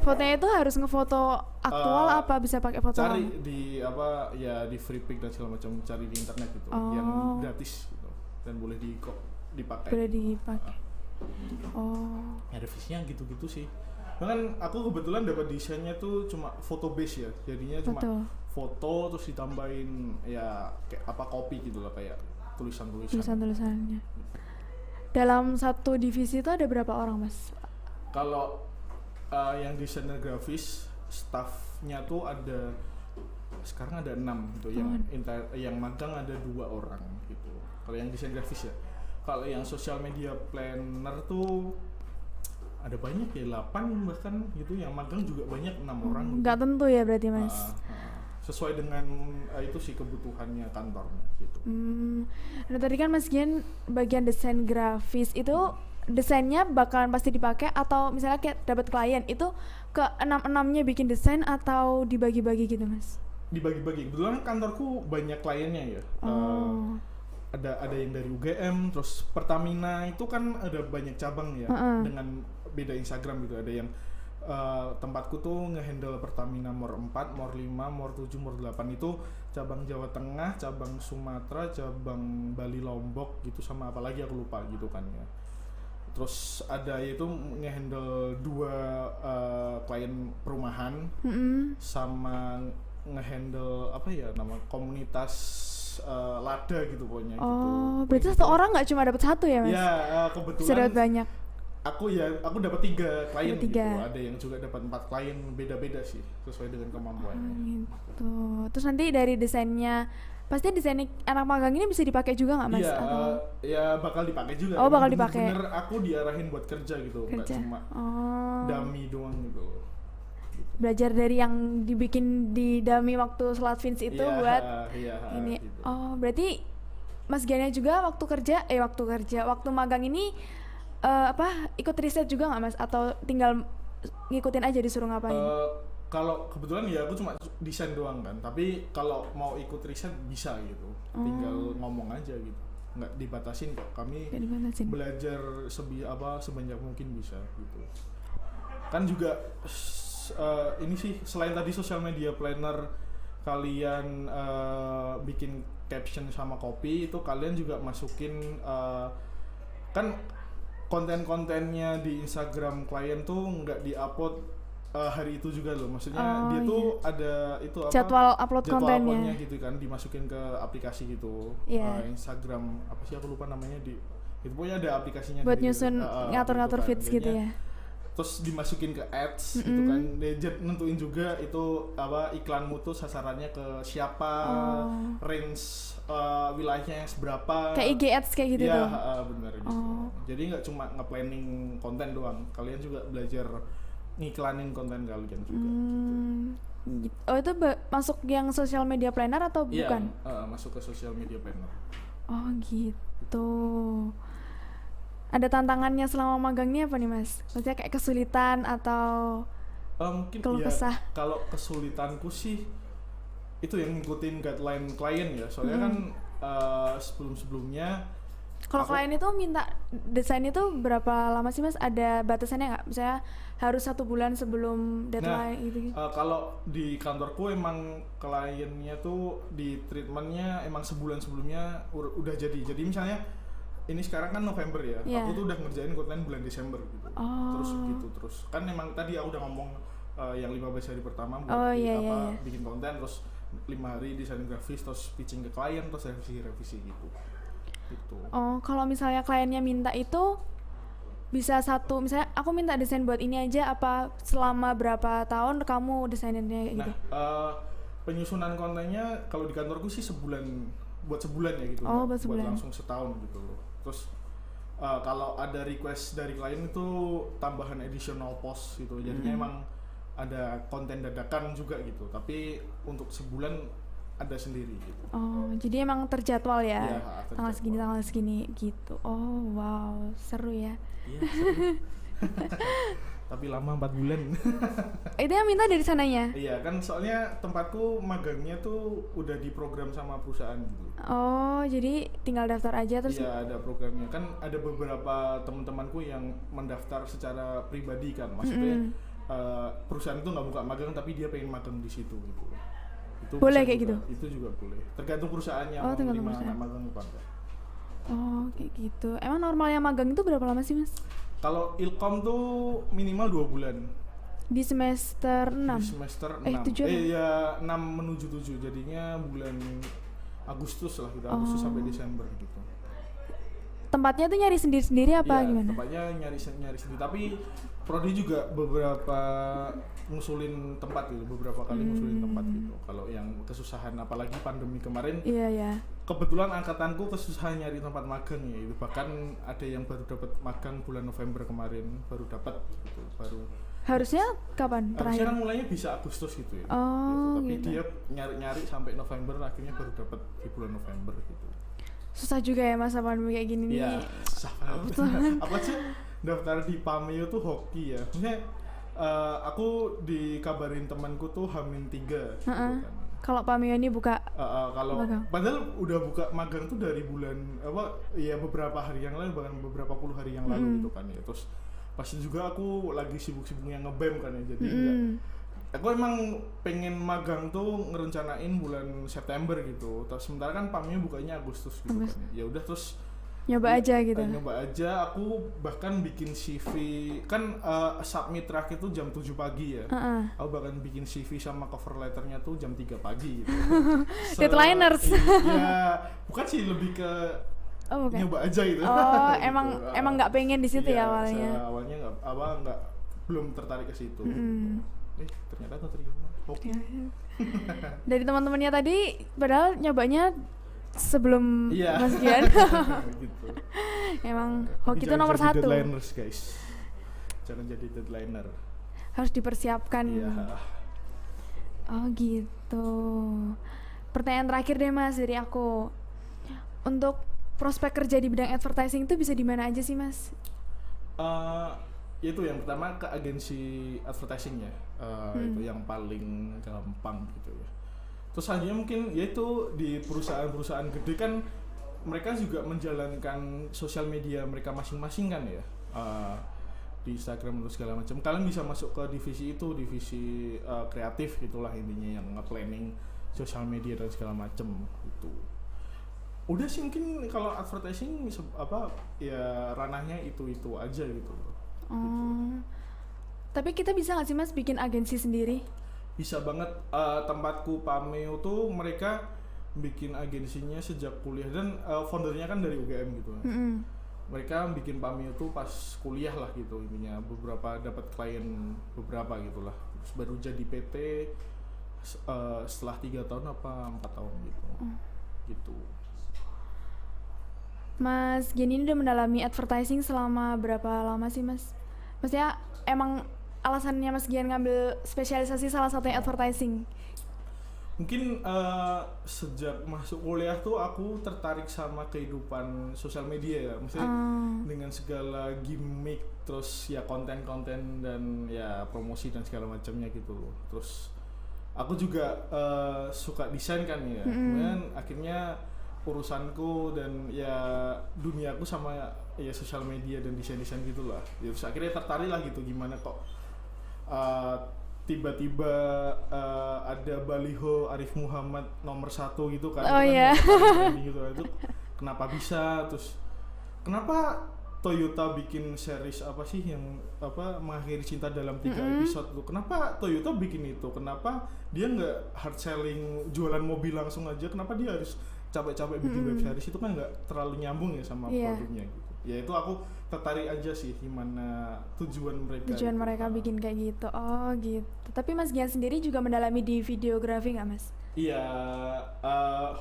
Fotonya itu harus ngefoto aktual apa bisa pakai foto cari di apa ya, di free pick dan segala macam, cari di internet gitu yang gratis gitu dan boleh dipakai. Boleh dipakai. Ya revisinya gitu-gitu sih. Kan aku kebetulan dapat desainnya tuh cuma foto base ya, jadinya cuma foto terus ditambahin ya kayak apa, copy gitu lah, kayak tulisannya. Dalam satu divisi itu ada berapa orang mas? Kalau yang desainer grafis staffnya tuh ada sekarang ada 6 gitu, yang magang ada 2 orang gitu. Kalau yang desain grafis ya. Kalau yang social media planner tuh ada banyak ya, 8 bahkan gitu, yang magang juga banyak, 6 orang. Nggak gitu. tentu ya berarti mas. Sesuai dengan itu sih kebutuhannya kantornya gitu. Nah tadi kan mas Gian bagian desain grafis itu desainnya bakalan pasti dipakai, atau misalnya kayak dapat klien itu ke 6-6-nya bikin desain atau dibagi-bagi gitu mas? Dibagi-bagi. Kebetulan kantorku banyak kliennya ya. Ada yang dari UGM, terus Pertamina itu kan ada banyak cabang ya, dengan beda Instagram gitu. Ada yang tempatku tuh ngehandle Pertamina Mor 4, Mor 5, Mor 7, Mor 8 itu cabang Jawa Tengah, cabang Sumatera, cabang Bali Lombok gitu, sama apa lagi aku lupa gitu kan ya. Terus ada yaitu ngehandle 2 klien perumahan, sama ngehandle apa ya nama komunitas lada gitu pokoknya. Oh, berarti satu orang nggak cuma dapat 1 ya mas? Ya kebetulan. Bisa dapat banyak. Aku dapat 3 klien gitu. 3. Ada yang juga dapat 4 klien, beda-beda sih sesuai dengan kemampuannya. Gitu. Terus nanti dari desainnya, pasti desain anak magang ini bisa dipakai juga nggak mas? Iya, ya bakal dipakai juga. Oh, bakal dipakai. Bener aku diarahin buat kerja gitu, nggak cuma dummy doang gitu. Belajar dari yang dibikin di dummy waktu Selat Vince itu buat ini. Gitu. Oh, berarti Mas Giannya juga waktu magang ini ikut riset juga nggak mas? Atau tinggal ngikutin aja disuruh ngapain? Kalau kebetulan ya aku cuma desain doang kan, tapi kalau mau ikut riset bisa gitu, tinggal ngomong aja gitu, nggak dibatasin kok, kami belajar sebanyak mungkin bisa gitu. Kan juga ini sih selain tadi social media planner, kalian bikin caption sama copy, itu kalian juga masukin kan konten-kontennya di Instagram klien tuh nggak di-upload hari itu juga loh, maksudnya dia tuh ada itu apa, jadwal kontennya gitu kan, dimasukin ke aplikasi gitu. Instagram apa sih aku lupa namanya, itu pokoknya ada aplikasinya buat nyusun ngatur-ngatur gitu kan, feeds gitu ya. Terus dimasukin ke ads gitu kan, dia nentuin juga itu apa, iklanmu tuh sasarannya ke siapa, range wilayahnya seberapa, kayak IG ads kayak gitu tuh. Bener gitu. Jadi nggak cuma nge-planning konten doang, kalian juga belajar ngiklanin konten kalian juga. Gitu. Oh, itu masuk yang social media planner atau bukan? Iya, masuk ke social media planner. Oh gitu. Ada tantangannya selama magangnya apa nih mas? Maksudnya kayak kesulitan atau mungkin keluh kesah? Kalau kesulitanku sih itu yang ngikutin guideline klien ya. Soalnya kan sebelum-sebelumnya Kalau klien itu minta desain itu berapa lama sih Mas? Ada batasannya nggak? Misalnya harus 1 bulan sebelum deadline gitu? Kalau di kantorku emang kliennya tuh di treatmentnya emang sebulan sebelumnya udah jadi. Jadi misalnya ini sekarang kan November ya, aku tuh udah ngerjain deadline bulan Desember gitu. Terus kan emang tadi aku udah ngomong yang 15 hari pertama buat bikin konten, terus 5 hari desain grafis, terus pitching ke klien, terus revisi gitu. Oh, kalau misalnya kliennya minta itu bisa misalnya aku minta desain buat ini aja, apa selama berapa tahun kamu desainernya gitu? Penyusunan kontennya kalau di kantorku sih buat sebulan ya gitu. Buat langsung setahun gitu loh. Terus kalau ada request dari klien itu tambahan additional post gitu. Jadinya emang ada konten dadakan juga gitu. Tapi untuk sebulan ada sendiri gitu. Oh, jadi emang terjadwal ya? Iya, tanggal segini gitu. Oh, wow, seru ya. Iya, seru. Tapi lama 4 bulan. Itu yang minta dari sananya? Iya, kan soalnya tempatku magangnya tuh udah diprogram sama perusahaan gitu. Oh, jadi tinggal daftar aja terus? Iya, ada programnya. Kan ada beberapa teman-temanku yang mendaftar secara pribadi kan. Maksudnya perusahaan itu nggak buka magang tapi dia pengen magang di situ gitu. Itu boleh kayak juga, gitu? Itu juga boleh. Tergantung perusahaannya mau menerima anak magang apa enggak. Oh, kayak gitu. Emang normalnya magang itu berapa lama sih, Mas? Kalau Ilkom tuh minimal 2 bulan. Di semester 6? Di semester 6. 6 menuju 7. Jadinya bulan Agustus lah gitu. Agustus sampai Desember gitu. Tempatnya tuh nyari sendiri-sendiri apa gimana? Tempatnya nyari sendiri. Tapi Prodi juga beberapa ngusulin tempat gitu, beberapa kali ngusulin tempat gitu. Kalau yang kesusahan apalagi pandemi kemarin. Iya. Kebetulan angkatanku kesusahan nyari tempat magang ya. Itu bahkan ada yang baru dapat magang bulan November kemarin, baru dapat gitu, baru. Harusnya kapan terakhir? Harusnya mulainya bisa Agustus gitu ya. Tapi dia nyari sampai November, akhirnya baru dapat di bulan November gitu. Susah juga ya masa pandemi kayak gini nih. Iya, susah banget. Apa sih daftar di Pameo tuh hoki ya. Maksudnya aku dikabarin temanku tuh H-3 gitu kan. Kalau Pameo ini buka kalau padahal udah buka magang tuh dari bulan beberapa hari yang lalu, bahkan beberapa puluh hari yang lalu gitu kan ya. Terus pasti juga aku lagi sibuk-sibuknya nge-BEM kan ya. Jadi aku emang pengen magang tuh ngerencanain bulan September gitu. Terus sementara kan Pameo bukanya Agustus gitu kan. Ya udah terus nyoba aja gitu. Nyoba aja, aku bahkan bikin CV kan submit terakhir tuh jam 7 pagi ya. Aku bahkan bikin CV sama cover letternya tuh jam 3 pagi gitu. Deadliners. Ya, bukan sih, lebih ke nyoba aja gitu. Oh, gitu. emang nggak pengen di situ ya awalnya. Awalnya nggak belum tertarik ke situ. Ternyata keterima. Oke. Dari teman-temannya tadi padahal nyobanya sebelum Mas Gian. Gitu. Emang hoki itu nomor 1. Deadliners guys, jangan jadi deadliner. Harus dipersiapkan. Iya. Oh gitu. Pertanyaan terakhir deh Mas dari aku. Untuk prospek kerja di bidang advertising itu bisa di mana aja sih Mas? Itu yang pertama ke agensi advertising ya. Itu yang paling gampang gitu ya. Terus selanjutnya mungkin yaitu di perusahaan-perusahaan gede kan mereka juga menjalankan sosial media mereka masing-masing kan ya, di Instagram atau segala macam. Kalian bisa masuk ke divisi itu, divisi kreatif gitulah intinya, yang nge-planning sosial media dan segala macam gitu. Udah sih mungkin kalau advertising ranahnya itu aja gitu. Tapi kita bisa nggak sih Mas bikin agensi sendiri? Bisa banget. Tempatku Pameo tuh mereka bikin agensinya sejak kuliah dan foundernya kan dari UGM gitu. Mereka bikin Pameo tuh pas kuliah lah gitu intinya, beberapa dapat klien beberapa gitulah. Terus baru jadi PT setelah 3 tahun apa 4 tahun gitu. Gitu. Mas Geni ini udah mendalami advertising selama berapa lama sih Mas? Maksudnya emang alasannya Mas Gian ngambil spesialisasi salah satunya advertising? Mungkin sejak masuk kuliah tuh aku tertarik sama kehidupan sosial media ya, maksudnya dengan segala gimmick, terus ya konten-konten dan ya promosi dan segala macamnya gitu loh. Terus aku juga suka desain kan ya. Kemudian akhirnya urusanku dan ya duniaku sama ya sosial media dan desain-desain gitulah. Ya, terus akhirnya tertarik lah gitu, gimana kok tiba-tiba ada baliho Arif Muhammad nomor 1 gitu kan. Oh itu iya. kan gitu. Itu kenapa bisa, terus kenapa Toyota bikin series apa sih yang apa mengakhiri cinta dalam 3 episode tuh? Kenapa Toyota bikin itu? Kenapa dia nggak hard selling jualan mobil langsung aja? Kenapa dia harus capek-capek bikin web series? Itu kan nggak terlalu nyambung ya sama produknya gitu. Ya itu aku tertarik aja sih gimana tujuan mereka. Tujuan mereka bikin kayak gitu. Oh gitu. Tapi Mas Gian sendiri juga mendalami di videografi nggak Mas? Iya,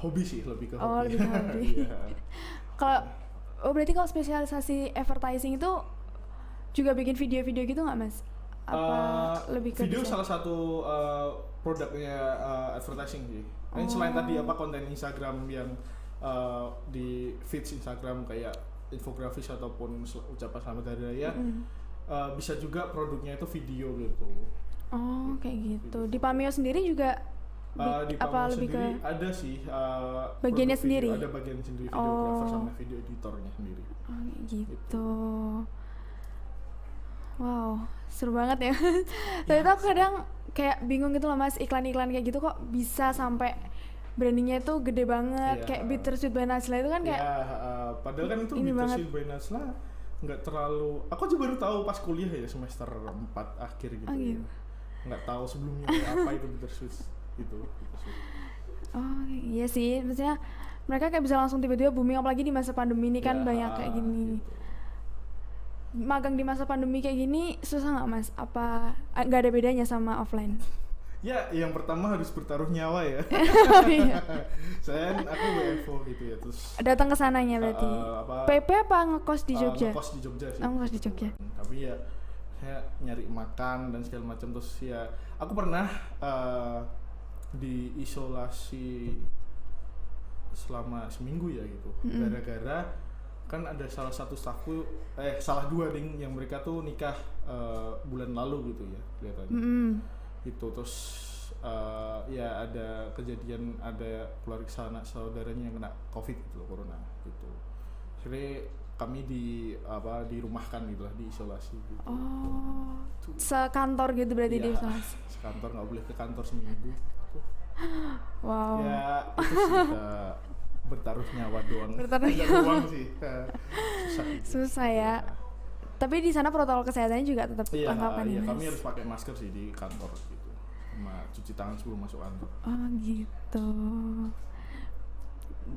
hobi sih, lebih ke hobi. Oh lebih ke hobi. Kalau berarti kalau spesialisasi advertising itu juga bikin video-video gitu nggak Mas? Apa lebih ke video desain? salah satu produknya advertising sih. Dan selain tadi apa konten Instagram yang di feeds Instagram kayak infografis ataupun ucapan selamat hari raya, bisa juga produknya itu video gitu. Oh kayak gitu. Di Pameo sendiri juga Di apa Pameo lebih sendiri ke ada sih bagiannya produk sendiri? video, ada bagian sendiri videographer sama video editornya sendiri. Oh gitu. Wow, seru banget ya. Tapi tuh aku kadang kayak bingung gitu loh Mas, iklan-iklan kayak gitu kok bisa sampai brandingnya itu gede banget, kayak Bittersweet by Najla itu kan kayak padahal kan itu ini banget. Bittersweet by Najla nggak terlalu, aku juga baru tahu pas kuliah ya semester 4 akhir gitu. Oh, gitu. Nggak tahu sebelumnya apa itu Bittersweet itu. Oh iya sih, maksudnya mereka kayak bisa langsung tiba-tiba booming, apalagi di masa pandemi ini kan banyak kayak gini. Gitu. Magang di masa pandemi kayak gini susah nggak Mas? Apa nggak ada bedanya sama offline? Ya, yang pertama harus bertaruh nyawa ya. Iya. Aku WFO gitu ya, terus Datang ke sananya berarti. PP apa ngekos di Jogja? Ngekos di Jogja sih. Ngekos di Jogja. Tapi ya saya nyari makan dan segala macam, terus ya aku pernah diisolasi selama seminggu ya gitu. Gara-gara kan ada salah satu staffku, salah 2 ding yang mereka tuh nikah bulan lalu gitu ya kelihatannya. Itu terus ya ada kejadian, ada keluarga saudaranya yang kena COVID gitu, corona gitu. Jadi kami dirumahkan gitu lah, diisolasi gitu. Oh, sekantor gitu berarti di isolasi. Sekantor, nggak boleh ke kantor seminggu. Wow. Ya itu sih bertaruh nyawa doang. Bertaruh nyawa doang sih. Susah. Gitu. Susah ya. Tapi di sana protokol kesehatannya juga tetap lengkap kan ya, Mas? Kami harus pakai masker sih di kantor gitu. Sama cuci tangan sebelum masuk kantor. Oh gitu.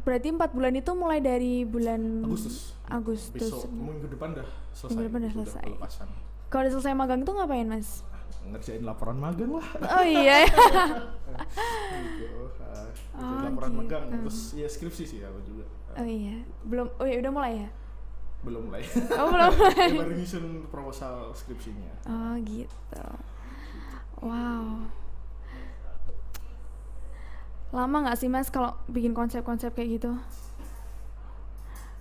Berarti 4 bulan itu mulai dari bulan Agustus. Besok minggu depan dah selesai. Minggu depan udah selesai. Pelepasan. Kalau udah selesai magang itu ngapain Mas? Ngerjain laporan magang lah. Oh iya. Gitu. Laporan magang, terus ya skripsi sih aku juga. Oh iya. Belum. Oh iya udah mulai ya? Belum mulai. Oh belum mulai. Baru nyusun proposal skripsinya. Oh gitu. Wow. Lama nggak sih Mas kalau bikin konsep-konsep kayak gitu?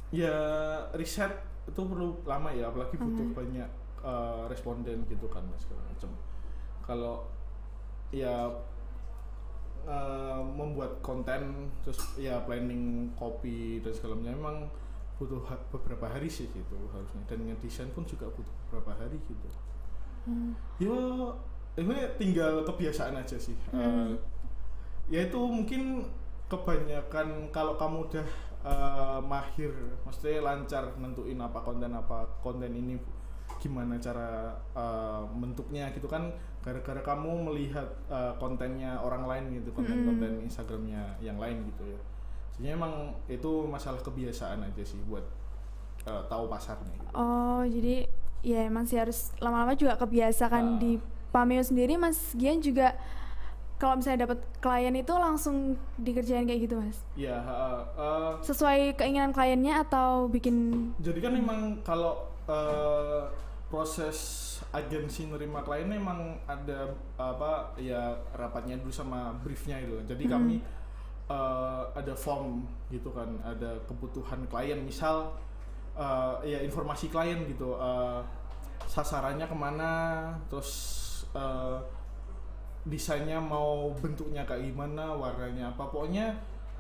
Ya riset itu perlu lama ya, apalagi butuh banyak responden gitu kan segala macam. Kalau ya membuat konten terus ya planning copy dan segala macam memang butuh beberapa hari sih gitu harusnya, dan ngedesain pun juga butuh beberapa hari gitu. Ya ini tinggal kebiasaan aja sih. Ya itu mungkin kebanyakan kalau kamu udah mahir, maksudnya lancar nentuin apa konten ini gimana cara bentuknya gitu kan, gara-gara kamu melihat kontennya orang lain gitu, konten Instagramnya yang lain gitu ya. Sebenarnya emang itu masalah kebiasaan aja sih buat tahu pasarnya gitu. Oh jadi ya emang sih harus lama-lama juga kebiasakan. Di Pameo sendiri Mas Gian juga kalau misalnya dapat klien itu langsung dikerjain kayak gitu Mas? Iya. Sesuai keinginan kliennya atau bikin? Jadi kan memang kalau proses agensi nerima klien memang ada rapatnya dulu sama briefnya itu. Jadi kami ada form gitu kan, ada kebutuhan klien, misal ya informasi klien gitu, sasarannya kemana, terus desainnya mau bentuknya kayak gimana, warnanya apa, pokoknya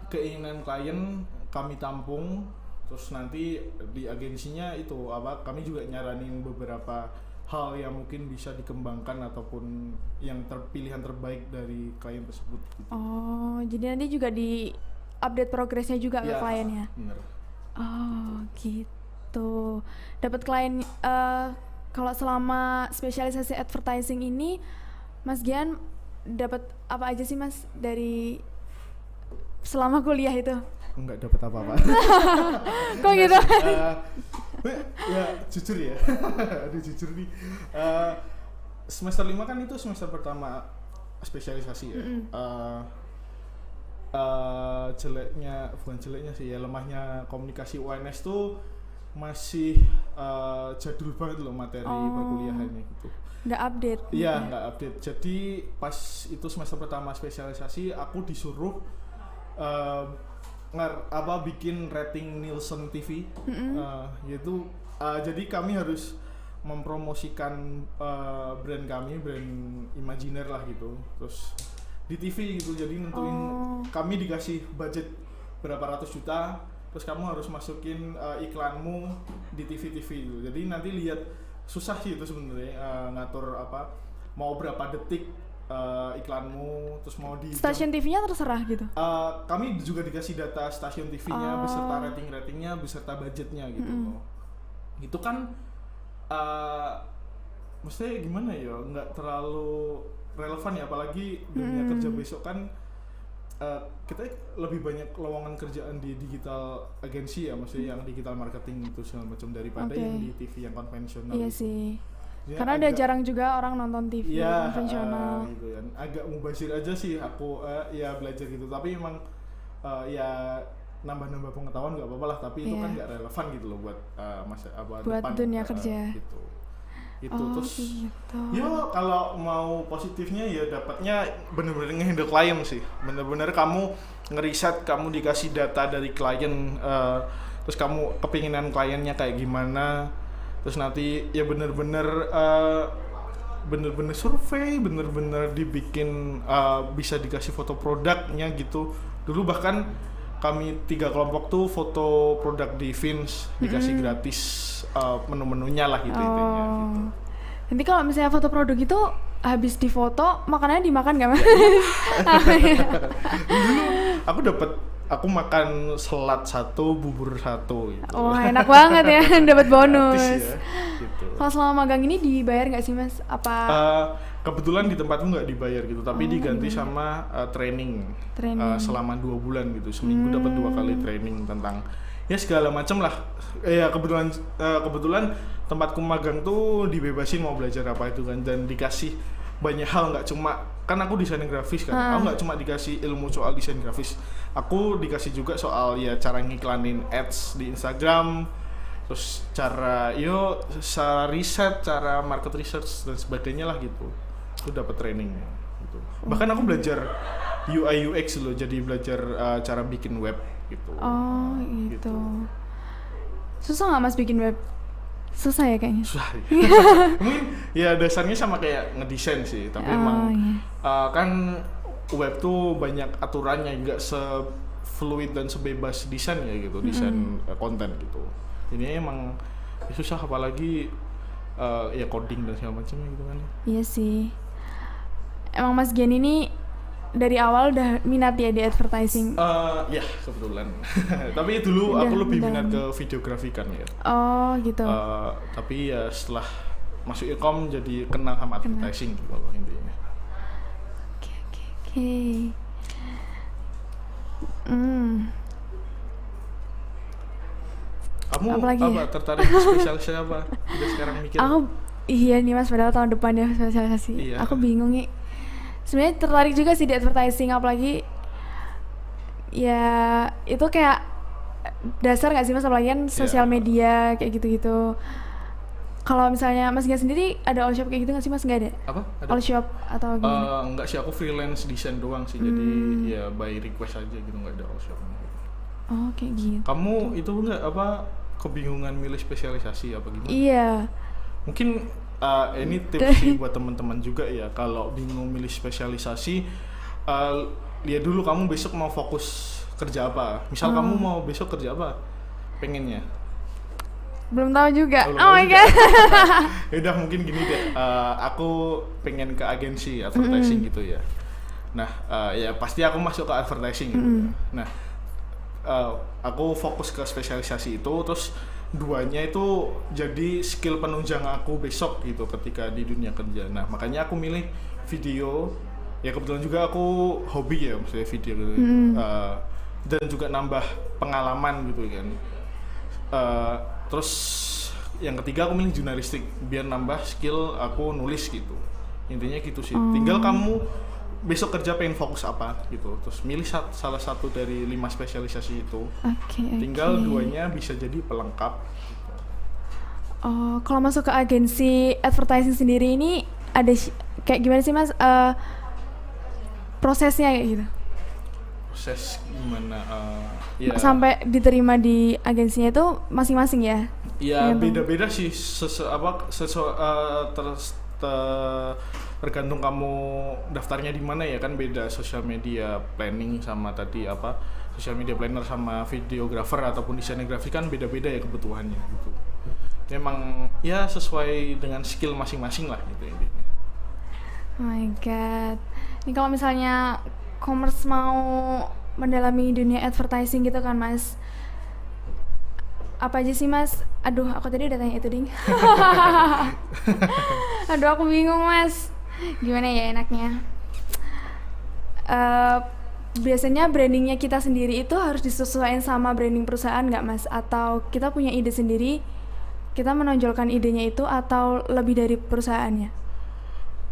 keinginan klien kami tampung. Terus nanti di agensinya itu apa, kami juga nyaranin beberapa hal yang mungkin bisa dikembangkan ataupun yang pilihan terbaik dari klien tersebut gitu. Oh, jadi nanti juga di update progresnya juga ke kliennya. Bener. Oh, gitu. Dapat klien kalau selama spesialisasi advertising ini Mas Gian dapat apa aja sih Mas dari selama kuliah itu? Enggak dapat apa-apa. Kok gitu? Ya jujur ya. Aduh jujur nih. Semester 5 kan itu semester pertama spesialisasi ya. Bukan jeleknya sih ya, lemahnya komunikasi UNS tuh masih jadul banget loh materi perkuliahannya gitu. Nggak update. Iya, nggak update. Jadi pas itu semester pertama spesialisasi, aku disuruh bikin rating Nielsen TV. Yaitu jadi kami harus mempromosikan brand kami, brand imajiner lah gitu. Terus di TV gitu, jadi nentuin kami dikasih budget berapa ratus juta, terus kamu harus masukin iklanmu di TV-TV gitu. Jadi nanti lihat, susah sih itu sebenarnya ngatur apa, mau berapa detik iklanmu, terus mau di stasiun TV-nya terserah gitu. Kami juga dikasih data stasiun TV-nya beserta rating-ratingnya beserta budgetnya gitu loh. Itu kan maksudnya gimana ya, nggak terlalu relevan ya, apalagi dunia kerja besok kan kita lebih banyak lowongan kerjaan di digital agensi ya, maksudnya yang digital marketing itu segala macam daripada yang di TV yang konvensional. Iya gitu. sih. Ya, karena udah jarang juga orang nonton TV konvensional. Gitu kan. Agak mubazir aja sih aku ya belajar gitu, tapi emang ya nambah-nambah pengetahuan nggak apa-apa lah, tapi itu kan nggak relevan gitu loh buat masa buat depan dunia kerja. Gitu. Terus gitu. yo kalau mau positifnya ya dapatnya bener-bener ngehandle klien sih, bener-bener kamu ngeriset, kamu dikasih data dari klien, terus kamu kepinginan kliennya kayak gimana, terus nanti ya bener-bener survei, bener-bener dibikin bisa dikasih foto produknya gitu. Dulu bahkan kami 3 kelompok tuh foto produk di Vince, dikasih gratis menu-menunya lah gitu intinya gitu. Nanti kalau misalnya foto produk itu habis difoto, makanannya dimakan nggak Mas? Dulu aku makan selat 1, bubur 1 gitu. Oh enak banget ya, dapat bonus. Ya, gitu. Kalau selama magang ini dibayar nggak sih Mas? Apa? Kebetulan di tempatku nggak dibayar gitu, tapi diganti sama training. Selama 2 bulan gitu, seminggu dapat 2 kali training tentang ya segala macam lah. Ya kebetulan tempatku magang tuh dibebasin mau belajar apa itu kan, dan dikasih banyak hal, nggak cuma kan aku desainer grafis kan, aku nggak cuma dikasih ilmu soal desain grafis, aku dikasih juga soal ya cara ngiklanin ads di Instagram, terus cara riset, cara market research dan sebagainya lah gitu. Aku dapat trainingnya gitu. Bahkan aku belajar UI UX loh, jadi belajar cara bikin web gitu. Oh gitu. Susah nggak Mas bikin web? Susah ya kayaknya. Susah. Mungkin ya dasarnya sama kayak ngedesain sih, tapi emang kan web tuh banyak aturannya, nggak se-fluid dan sebebas desain ya gitu, desain konten gitu. Ini emang susah, apalagi ya coding dan segala macamnya gitu kan. Iya sih. Emang Mas Gian ini dari awal udah minat ya di advertising? Ya kebetulan. Tapi dulu aku lebih minat ke videografi kan ya. Oh gitu. Tapi ya setelah masuk Ilkom jadi kenal sama advertising gitu loh intinya. Oke. Kamu apalagi apa tertarik spesialisasi apa? Udah sekarang mikir? Aku iya nih Mas, padahal tahun depan ya spesialisasi. Iya. Aku bingung nih. Sebenarnya tertarik juga sih di advertising, apalagi ya itu kayak dasar nggak sih Mas, apalagi kan sosial media kayak gitu-gitu. Kalau misalnya Mas Gian sendiri ada all shop kayak gitu nggak sih Mas? Nggak ada? Apa? Ada? All shop atau gimana? Enggak sih, aku freelance desain doang sih, jadi ya by request aja gitu, nggak ada all shop. Oh kayak gitu. Kamu itu nggak apa kebingungan milih spesialisasi apa gimana? Iya. Mungkin Ini tips sih buat teman-teman juga ya, kalau bingung milih spesialisasi, lihat dulu kamu besok mau fokus kerja apa. Misal kamu mau besok kerja apa pengennya? Belum tahu juga. Belum Oh tahu my juga. god. Ya udah, mungkin gini deh, aku pengen ke agensi advertising gitu ya. Nah, ya pasti aku masuk ke advertising gitu ya. Nah, aku fokus ke spesialisasi itu, terus duanya itu jadi skill penunjang aku besok gitu ketika di dunia kerja. Nah, makanya aku milih video. Ya kebetulan juga aku hobi ya, maksudnya video gitu. Dan juga nambah pengalaman gitu kan. Terus yang ketiga aku milih jurnalistik biar nambah skill aku nulis gitu. Intinya gitu sih. Tinggal kamu besok kerja pengen fokus apa gitu, terus milih salah satu dari 5 spesialisasi itu. Tinggal duanya bisa jadi pelengkap. Oh, kalau masuk ke agensi advertising sendiri ini ada kayak gimana sih Mas prosesnya kayak gitu? Proses gimana? Ya Sampai diterima di agensinya itu masing-masing ya? ya beda-beda sih, tergantung kamu daftarnya di mana ya kan, beda social media planning sama tadi apa, social media planner sama videographer ataupun desainer grafis kan beda-beda ya kebutuhannya gitu. Memang ya sesuai dengan skill masing-masing lah gitu intinya. Oh my god. Ini kalau misalnya commerce mau mendalami dunia advertising gitu kan Mas, apa aja sih Mas? Aduh, aku tadi udah tanya itu ding. Aduh, aku bingung Mas. Gimana ya enaknya? Biasanya brandingnya kita sendiri itu harus disesuaikan sama branding perusahaan nggak Mas? Atau kita punya ide sendiri, kita menonjolkan idenya itu, atau lebih dari perusahaannya?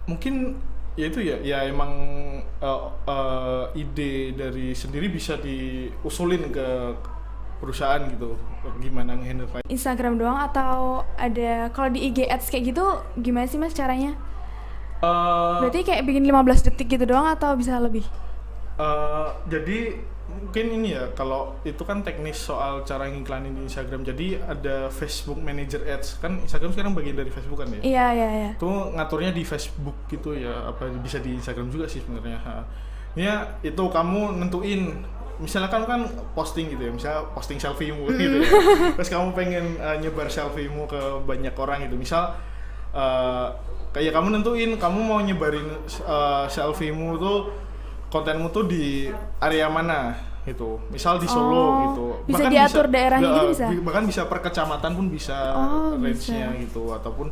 Mungkin ya itu ya emang ide dari sendiri bisa diusulin ke perusahaan gitu, gimana nge-handle Instagram doang atau ada kalau di IG Ads kayak gitu gimana sih Mas caranya? Berarti kayak bikin 15 detik gitu doang atau bisa lebih? Jadi mungkin ini ya, kalau itu kan teknis soal cara ngiklanin di Instagram. Jadi ada Facebook Manager Ads, kan Instagram sekarang bagian dari Facebook kan ya? Iya. Itu ngaturnya di Facebook gitu ya, apa bisa di Instagram juga sih sebenarnya. Ya itu kamu nentuin, misalnya kan posting gitu ya, misalnya posting selfie-mu gitu ya. Terus kamu pengen nyebar selfie-mu ke banyak orang gitu. Misal kayak kamu nentuin kamu mau nyebarin selfie-mu tuh, kontenmu tuh di area mana gitu. Misal di Solo gitu. Bisa Bahkan diatur daerahnya gitu bisa? Bahkan bisa per kecamatan pun bisa, range-nya gitu, ataupun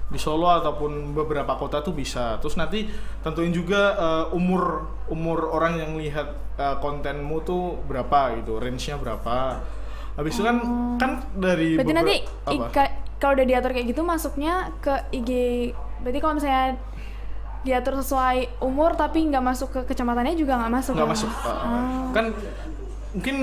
di Solo ataupun beberapa kota tuh bisa. Terus nanti tentuin juga umur orang yang lihat kontenmu tuh berapa gitu, range-nya berapa. Habis itu kan dari berarti nanti kalau udah diatur kayak gitu masuknya ke IG. Berarti kalau misalnya diatur sesuai umur tapi nggak masuk ke kecamatannya juga nggak masuk? Nggak masuk. Kan mungkin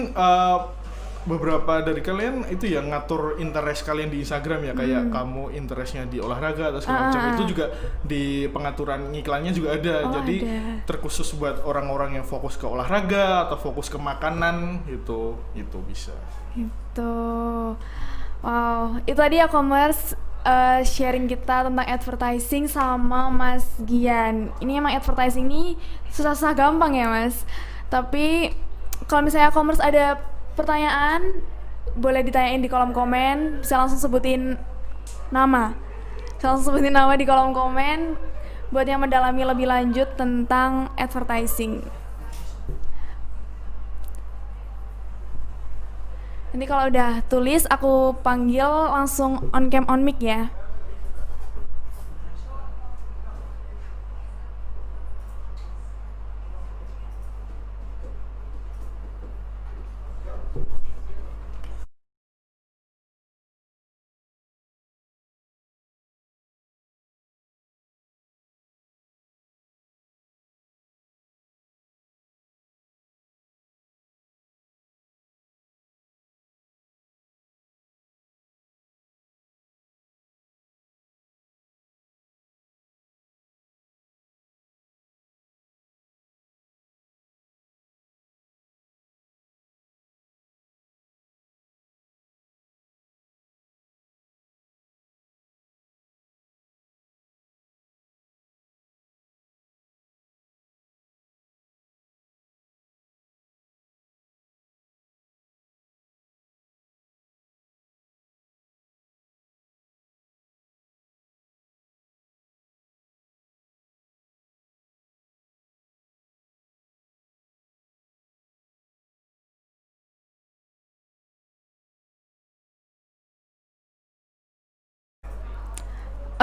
beberapa dari kalian itu ya ngatur interest kalian di Instagram ya, kayak kamu interestnya di olahraga atau segala macam, itu juga di pengaturan ngiklannya juga ada. Jadi terkhusus buat orang-orang yang fokus ke olahraga atau fokus ke makanan gitu, itu bisa. Gitu. Wow, itu tadi ya commerce sharing kita tentang advertising sama Mas Gian. Ini emang advertising ini susah-susah gampang ya Mas. Tapi kalau misalnya commerce ada pertanyaan, boleh ditanyain di kolom komen. Bisa langsung sebutin nama. Di kolom komen buat yang mendalami lebih lanjut tentang advertising. Nanti kalau udah tulis, aku panggil langsung on cam on mic ya.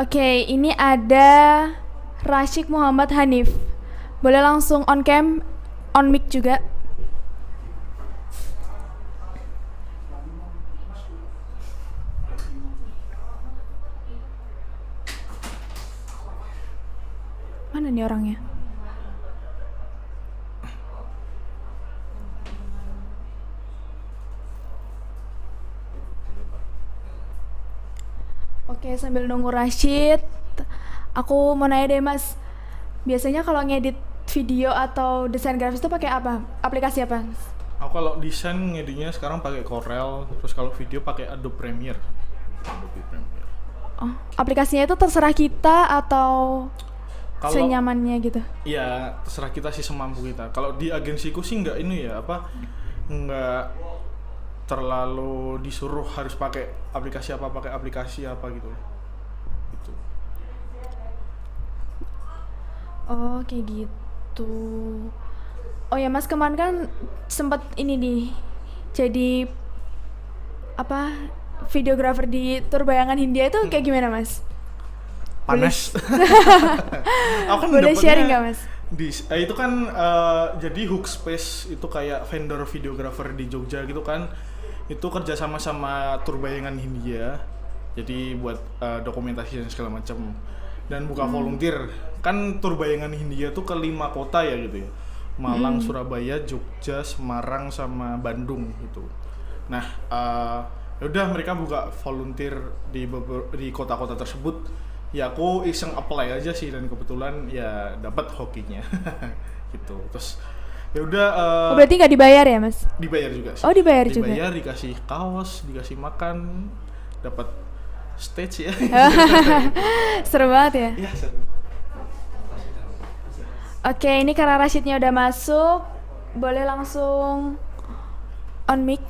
Oke, ini ada Rashik Muhammad Hanif. Boleh langsung on cam, on mic juga. Mana nih orangnya? Oke, sambil nunggu Rashid, aku mau nanya deh Mas. Biasanya kalau ngedit video atau desain grafis itu pakai apa? Aplikasi apa? Aku kalau desain ngeditnya sekarang pakai Corel, terus kalau video pakai Adobe Premiere. Adobe Premiere. Oh, aplikasinya itu terserah kita atau Kalau senyamannya gitu? ya terserah kita sih, semampu kita. Kalau di agensiku sih nggak ini ya, nggak terlalu disuruh harus pakai aplikasi apa gitu. Gitu. Oh, kayak gitu. Oh ya Mas, kemarin kan sempat ini nih, jadi apa, videografer di Tur Bayangan Hindia itu kayak gimana Mas? Panas. Aku kan Boleh dapetnya sharing nggak Mas? itu kan jadi Hookspace itu kayak vendor videografer di Jogja gitu kan. Itu kerja sama Tur Bayangan Hindia. Jadi buat dokumentasi dan segala macam. Dan buka volunteer. Kan Tur Bayangan Hindia tuh ke 5 kota ya gitu ya. Malang, Surabaya, Jogja, Semarang, sama Bandung gitu. Nah, yaudah mereka buka volunteer di kota-kota tersebut. Ya aku iseng apply aja sih, dan kebetulan ya dapat hokinya. Gitu. Terus ya udah Oh, berarti nggak dibayar ya Mas? dibayar juga sih. Oh, dibayar juga. Dibayar, dikasih kaos, dikasih makan, dapat stage ya. Seru banget ya. Iya, seru. Oke, ini karena Rashidnya udah masuk, boleh langsung on mic.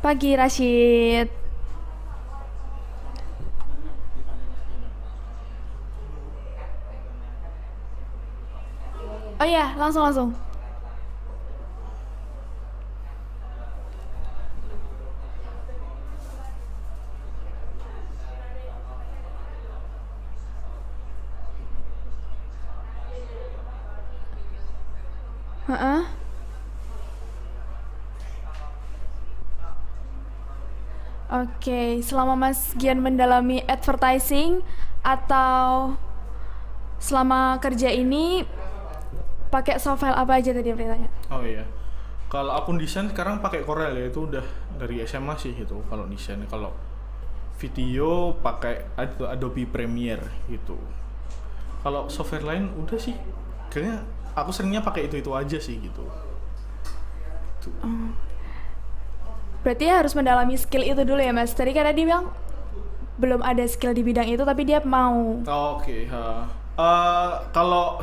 Pagi Rashid. Oh iya, langsung. Heeh. Oke, selama Mas Gian mendalami advertising atau selama kerja ini pakai software apa aja tadi beritanya? Oh iya. Kalau akun desain sekarang pakai Corel ya, itu udah dari SMA sih itu kalau desain. Kalau video pakai Adobe Premiere gitu. Kalau software lain udah sih. Kayaknya aku seringnya pakai itu aja sih gitu. Tuh. Berarti harus mendalami skill itu dulu ya Mas. Tadi karena dia bilang belum ada skill di bidang itu tapi dia mau. Oke, kalau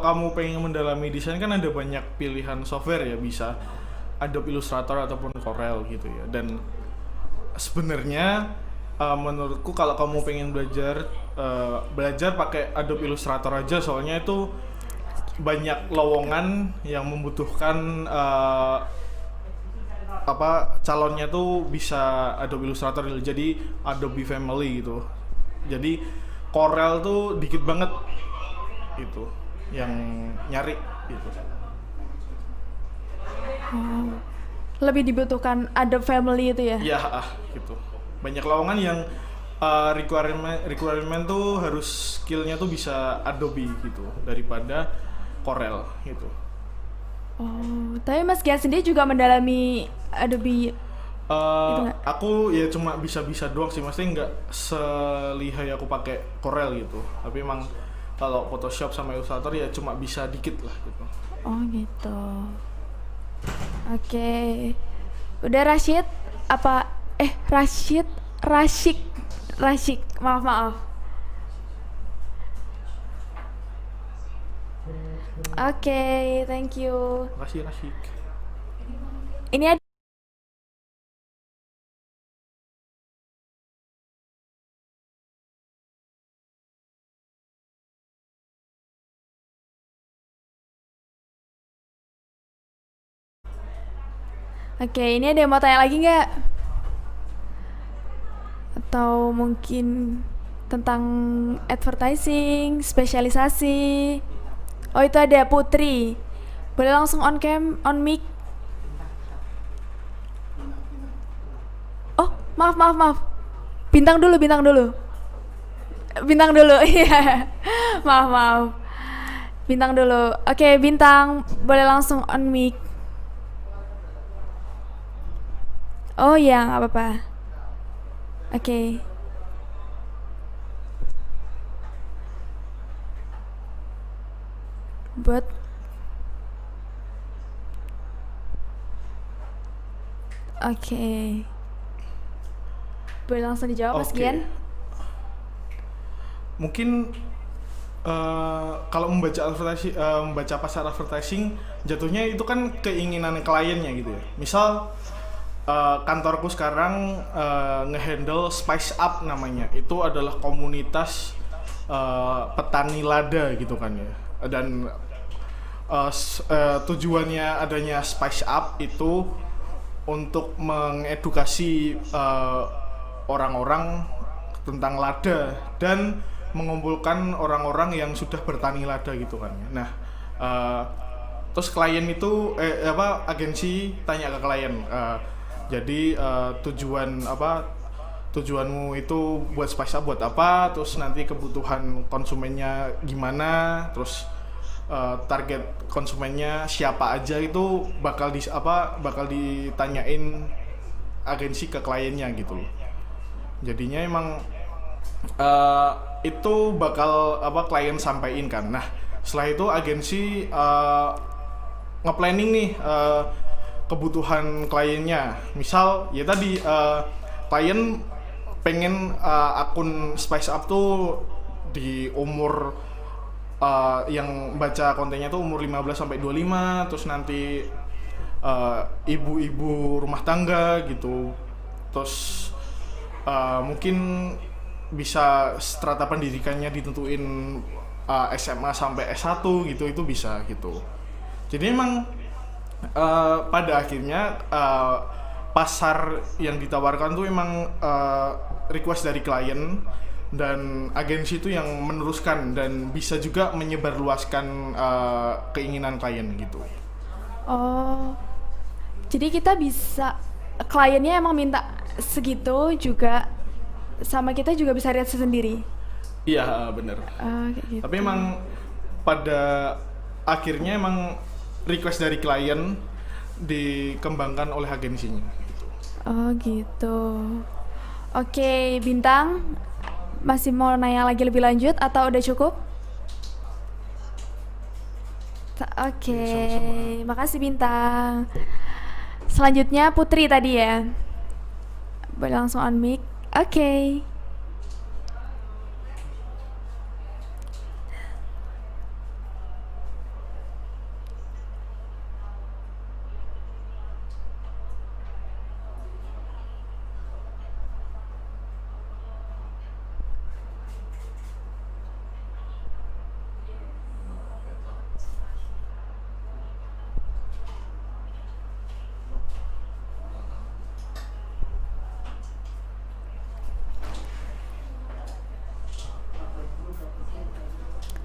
kamu pengen mendalami desain kan ada banyak pilihan software ya, bisa Adobe Illustrator ataupun Corel gitu ya. Dan sebenarnya menurutku kalau kamu pengen belajar pakai Adobe Illustrator aja, soalnya itu banyak lowongan yang membutuhkan calonnya tuh bisa Adobe Illustrator, jadi Adobe Family gitu. Jadi Corel tuh dikit banget gitu yang nyari gitu. Lebih dibutuhkan Adobe Family itu ya? Ya gitu. Banyak lowongan yang requirement tuh harus skillnya tuh bisa Adobe gitu daripada Corel gitu. Oh, tapi Mas Gian sendiri juga mendalami Adobe gitu nggak? Aku ya cuma bisa doang sih, maksudnya nggak selihai aku pakai Corel gitu. Tapi emang kalau Photoshop sama Illustrator ya cuma bisa dikit lah gitu. Oh gitu. Oke. Udah Rashid apa Rashik. Maaf. Oke, thank you. Makasih Rasyik. Ini ada Oke, ini ada yang mau tanya lagi nggak? atau mungkin tentang advertising, spesialisasi. Oh, itu ada Putri. Boleh langsung on cam, on mic. Oh, maaf. Bintang dulu. Iya. Maaf. Bintang dulu. Oke, Bintang, boleh langsung on mic. Oh ya, nggak apa-apa. Oke. Buat Oke. Boleh langsung dijawab, Mas Gian? Mungkin kalau membaca pasar advertising, jatuhnya itu kan keinginan kliennya gitu ya. Misal kantorku sekarang ngehandle Spice Up namanya. Itu adalah komunitas petani lada gitu kan ya. Dan tujuannya adanya Spice Up itu untuk mengedukasi orang-orang tentang lada dan mengumpulkan orang-orang yang sudah bertani lada gitu kan. Nah, terus klien itu agensi tanya ke klien, jadi tujuanmu itu buat Spice Up buat apa, terus nanti kebutuhan konsumennya gimana, terus target konsumennya siapa aja, itu bakal ditanyain agensi ke kliennya gitu loh. Jadinya emang itu bakal klien sampaikan kan. Nah, setelah itu agensi nge-planning nih kebutuhan kliennya. Misal ya tadi klien pengen akun Spice Up tuh di umur yang baca kontennya tuh umur 15 sampai 25, terus nanti ibu-ibu rumah tangga gitu. Terus mungkin bisa strata pendidikannya ditentuin SMA sampai S1 gitu, itu bisa gitu. Jadi emang pada akhirnya pasar yang ditawarkan tuh emang request dari klien, dan agensi itu yang meneruskan dan bisa juga menyebarluaskan keinginan klien gitu. Oh, jadi kita bisa, kliennya emang minta segitu juga, sama kita juga bisa lihat sendiri. Iya, bener. Gitu. Tapi emang pada akhirnya emang request dari klien dikembangkan oleh agensinya gitu. Oh gitu. Oke, Bintang, masih mau nanya lagi lebih lanjut atau udah cukup? Oke, makasih Bintang. Selanjutnya Putri tadi ya. Boleh langsung on mic. Oke.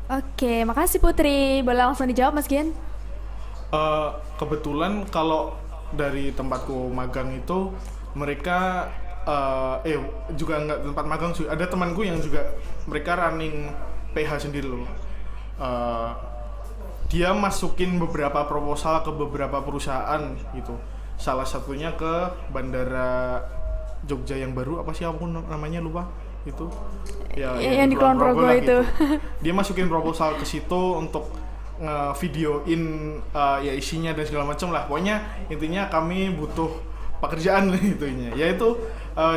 Oke, makasih Putri. Boleh langsung dijawab, Mas Gian? Kebetulan kalau dari tempatku magang itu mereka juga nggak tempat magang sih. Ada temanku yang juga mereka running PH sendiri loh. Dia masukin beberapa proposal ke beberapa perusahaan gitu. Salah satunya ke Bandara Jogja yang baru, apa sih aku namanya lupa itu. Ya, yang di Kulon Progo itu. Dia masukin proposal ke situ untuk ngevideoin ya isinya dan segala macam lah. Pokoknya intinya kami butuh pekerjaan itunya. Yaitu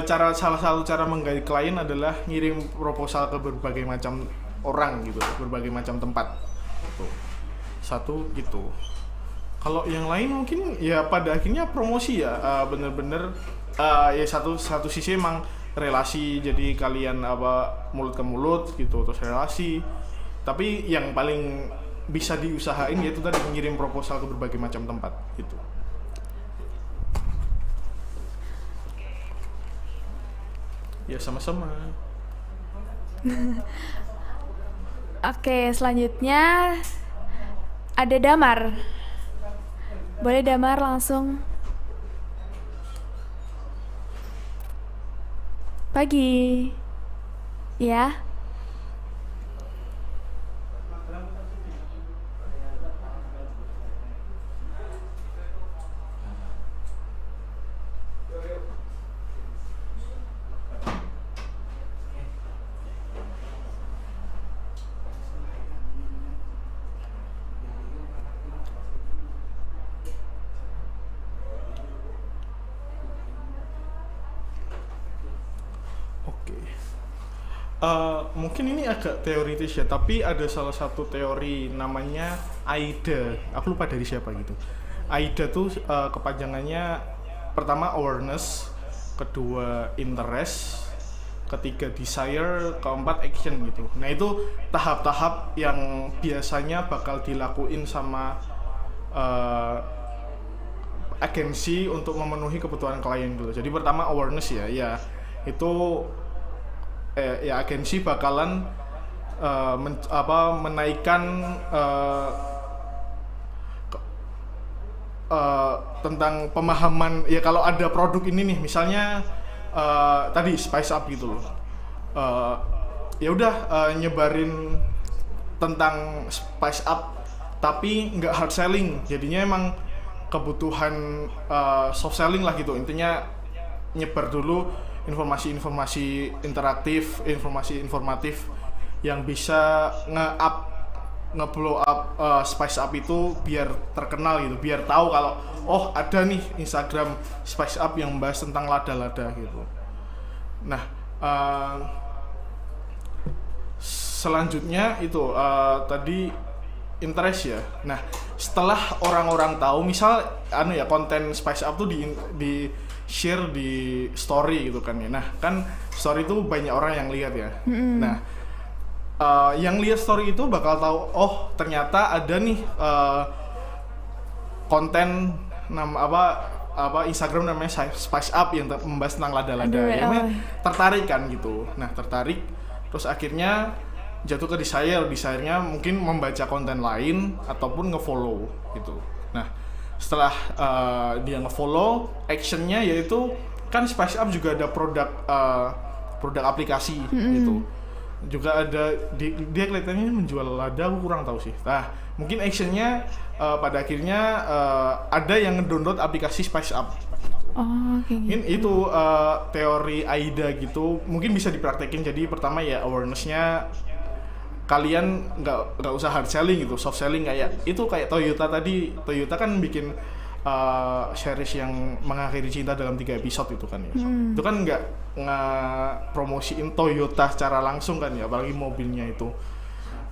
salah satu cara menggait klien adalah ngirim proposal ke berbagai macam orang gitu, berbagai macam tempat. Gitu. Satu gitu. Kalau yang lain mungkin ya pada akhirnya promosi ya, bener-bener ya satu sisi emang relasi, jadi kalian mulut ke mulut gitu, terus relasi. Tapi yang paling bisa diusahain yaitu tadi mengirim proposal ke berbagai macam tempat gitu. Ya sama-sama. Oke, selanjutnya ada Damar. Boleh Damar langsung. Pagi. Ya. Oke. Mungkin ini agak teoritis ya, tapi ada salah satu teori namanya AIDA. Aku lupa dari siapa gitu. AIDA tuh kepanjangannya pertama awareness, kedua interest, ketiga desire, keempat action gitu. Nah itu tahap-tahap yang biasanya bakal dilakuin sama agensi untuk memenuhi kebutuhan klien dulu. Jadi pertama awareness ya itu ya agensi bakalan menaikkan tentang pemahaman ya kalau ada produk ini nih misalnya tadi Spice Up gitu loh. Ya udah nyebarin tentang Spice Up tapi nggak hard selling, jadinya emang kebutuhan soft selling lah gitu. Intinya nyebar dulu informasi-informasi interaktif, informasi informatif yang bisa nge-blow up Spice Up itu biar terkenal gitu, biar tahu kalau oh ada nih Instagram Spice Up yang membahas tentang lada-lada gitu. Nah selanjutnya itu tadi interest ya. Nah setelah orang-orang tahu, misal konten Spice Up tuh di share di story gitu kan ya. Nah kan story itu banyak orang yang lihat ya. Nah yang lihat story itu bakal tahu oh ternyata ada nih konten Instagram namanya Spice Up yang membahas tentang lada-lada. Ya, tertarik kan gitu. Nah tertarik terus akhirnya jatuh ke desire-nya mungkin membaca konten lain ataupun nge-follow gitu. Nah setelah dia nge-follow, actionnya yaitu kan Spice Up juga ada produk aplikasi gitu, juga ada dia kelihatannya menjual lada, aku kurang tahu sih. Nah mungkin actionnya pada akhirnya ada yang ngedownload aplikasi Spice Up. Mungkin itu teori AIDA gitu, mungkin bisa dipraktekin. Jadi pertama ya awarenessnya kalian nggak usah hard selling gitu, soft selling kayak Toyota tadi. Toyota kan bikin series yang mengakhiri cinta dalam 3 episode itu kan ya. Itu kan nggak promosiin Toyota secara langsung kan ya, apalagi mobilnya itu.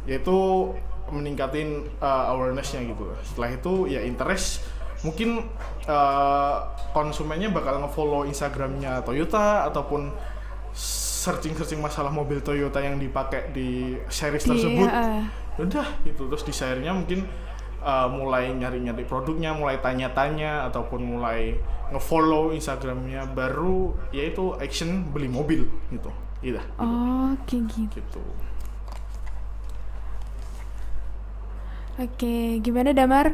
Yaitu meningkatin awarenessnya gitu. Setelah itu ya interest, mungkin konsumennya bakal nge-follow Instagramnya Toyota ataupun searching masalah mobil Toyota yang dipakai di series tersebut. Udah itu terus desire-nya mungkin mulai nyari-nyari produknya, mulai tanya-tanya ataupun mulai nge-follow Instagramnya, baru yaitu action beli mobil gitu. Gitu. Gitu. Oke, gimana Damar?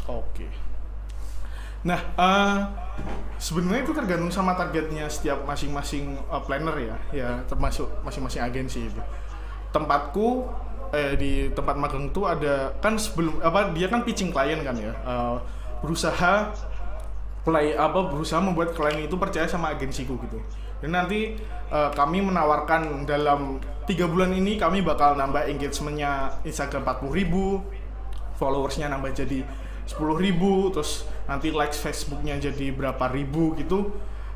Oke. Nah, sebenarnya itu tergantung sama targetnya setiap masing-masing planner ya. Ya termasuk masing-masing agensi itu. Tempatku di tempat magang itu ada kan sebelum dia kan pitching klien kan ya. Berusaha membuat klien itu percaya sama agensiku gitu. Dan nanti kami menawarkan dalam 3 bulan ini kami bakal nambah engagementnya Instagram 40.000, followersnya nambah jadi 10.000, terus nanti likes Facebooknya jadi berapa ribu gitu.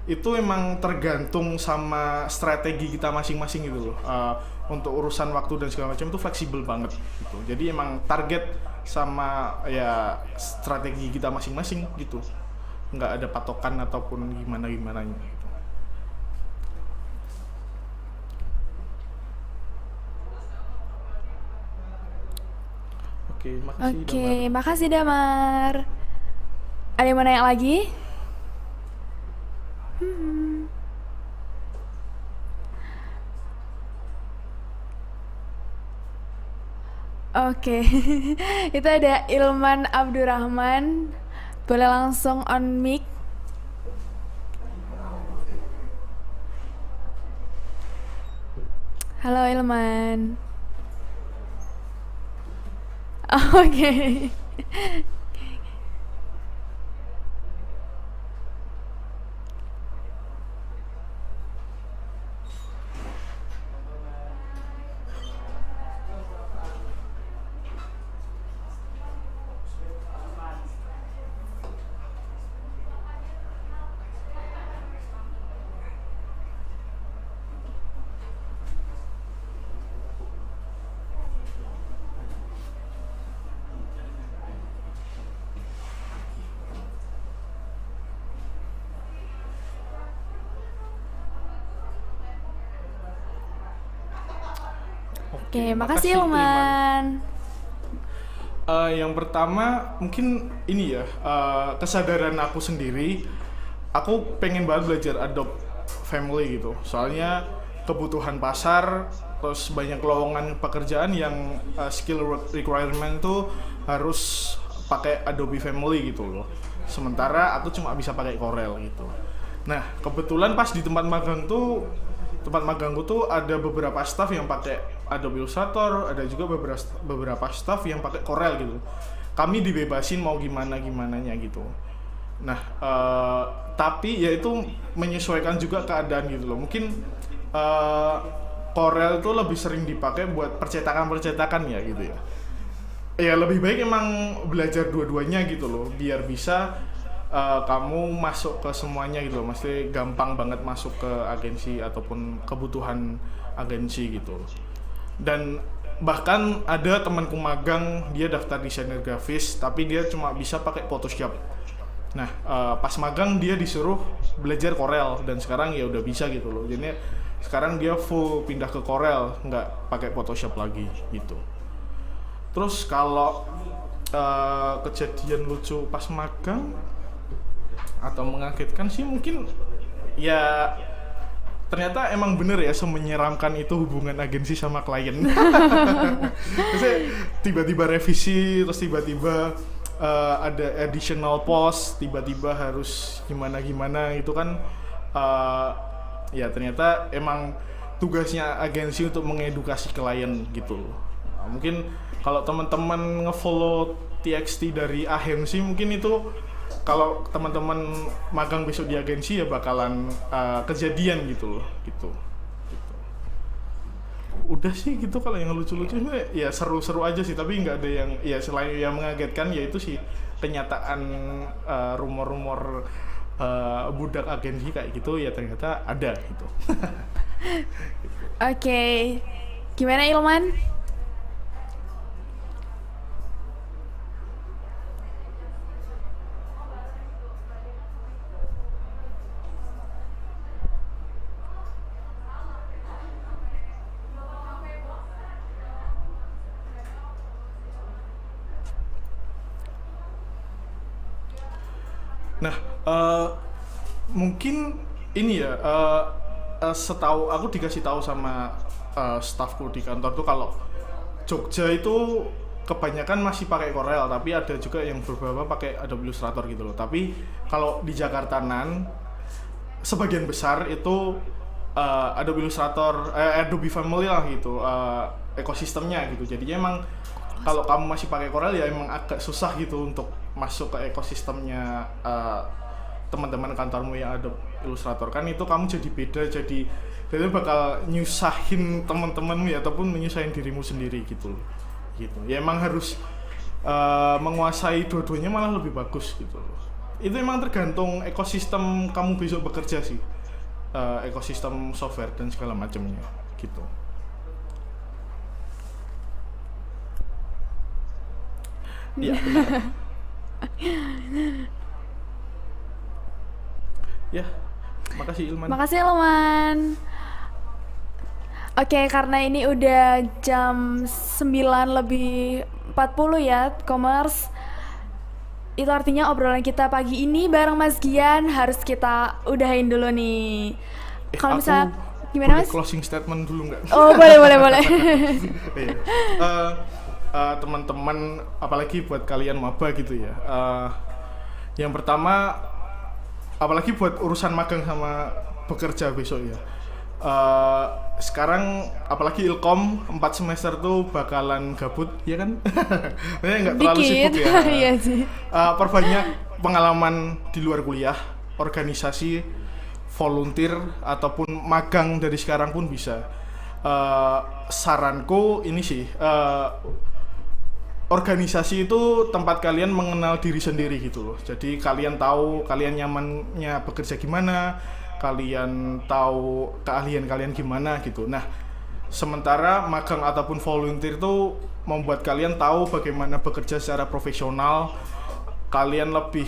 Itu emang tergantung sama strategi kita masing-masing gitu loh. Untuk urusan waktu dan segala macam itu fleksibel banget gitu. Jadi emang target sama ya strategi kita masing-masing gitu. Nggak ada patokan ataupun gimana-gimananya gitu. Oke, makasih Oke, Damar. makasih Damar. Ada yang mau nanya lagi? Oke, itu ada Ilman Abdurrahman. Boleh langsung on mic. Halo Ilman. Oke. Oke, makasih Ilman. Yang pertama mungkin ini ya, kesadaran aku sendiri, aku pengen banget belajar adopt family gitu. Soalnya kebutuhan pasar, terus banyak lowongan pekerjaan yang skill requirement tuh harus pakai Adobe Family gitu loh. Sementara aku cuma bisa pakai Corel gitu. Nah, kebetulan pas di tempat magangku tuh ada beberapa staff yang pakai Adobe Illustrator, ada juga beberapa staff yang pakai Corel gitu. Kami dibebasin mau gimananya gitu. Nah, tapi ya itu menyesuaikan juga keadaan gitu loh. Mungkin Corel itu lebih sering dipakai buat percetakan ya gitu ya. Ya lebih baik emang belajar dua-duanya gitu loh, biar bisa kamu masuk ke semuanya gitu loh. Maksudnya gampang banget masuk ke agensi ataupun kebutuhan agensi gitu. Dan bahkan ada temanku magang, dia daftar desainer grafis tapi dia cuma bisa pakai Photoshop. Nah, pas magang dia disuruh belajar Corel dan sekarang ya udah bisa gitu loh. Jadi sekarang dia full pindah ke Corel, nggak pakai Photoshop lagi gitu. Terus kalau kejadian lucu pas magang atau mengagetkan sih mungkin ya ternyata emang bener ya semenyeramkan itu hubungan agensi sama klien. Terus tiba-tiba revisi, terus tiba-tiba ada additional post, tiba-tiba harus gimana itu kan ya ternyata emang tugasnya agensi untuk mengedukasi klien gitu. Nah, mungkin kalau teman-teman ngefollow TXT dari agensi mungkin itu kalau teman-teman magang besok di agensi ya bakalan kejadian gitu loh gitu. Udah sih gitu kalau yang lucu-lucu ya seru-seru aja sih, tapi nggak ada yang ya selain yang mengagetkan ya itu sih kenyataan rumor-rumor budak agensi kayak gitu ya ternyata ada gitu. Oke, gimana Ilman? Nah, mungkin ini ya, setahu aku dikasih tahu sama staffku di kantor tuh kalau Jogja itu kebanyakan masih pakai Corel, tapi ada juga yang beberapa pakai Adobe Illustrator gitu loh. Tapi kalau di Jakarta sebagian besar itu Adobe Illustrator, Adobe Family lah gitu, ekosistemnya gitu. Jadinya emang kalau kamu masih pakai Corel ya emang agak susah gitu untuk masuk ke ekosistemnya teman-teman kantormu yang ada Illustrator. Kan itu kamu jadi beda, jadi bakal nyusahin teman-temanmu ya, ataupun menyusahin dirimu sendiri gitu ya. Emang harus menguasai dua-duanya malah lebih bagus gitu. Itu emang tergantung ekosistem kamu besok bekerja sih, ekosistem software dan segala macamnya gitu. Iya benar. Ya, makasih Ilman. Makasih Ilman. Oke, karena ini udah jam 9 lebih 40 ya, Commerce. Itu artinya obrolan kita pagi ini bareng Mas Gian harus kita udahin dulu nih. Kalau misalnya gimana Mas? Closing statement dulu nggak? Oh, boleh. Iya. Teman-teman, apalagi buat kalian maba gitu ya. Yang pertama, apalagi buat urusan magang sama bekerja besok ya. Sekarang apalagi Ilkom 4 semester tuh bakalan gabut, ya kan? Maksudnya nggak terlalu sibuk ya. Iya sih. Perbanyak pengalaman di luar kuliah, organisasi, volunteer ataupun magang dari sekarang pun bisa. Saranku ini sih, organisasi itu tempat kalian mengenal diri sendiri gitu loh. Jadi kalian tahu kalian nyamannya bekerja gimana, kalian tahu keahlian kalian gimana gitu. Nah, sementara magang ataupun volunteer itu membuat kalian tahu bagaimana bekerja secara profesional. Kalian lebih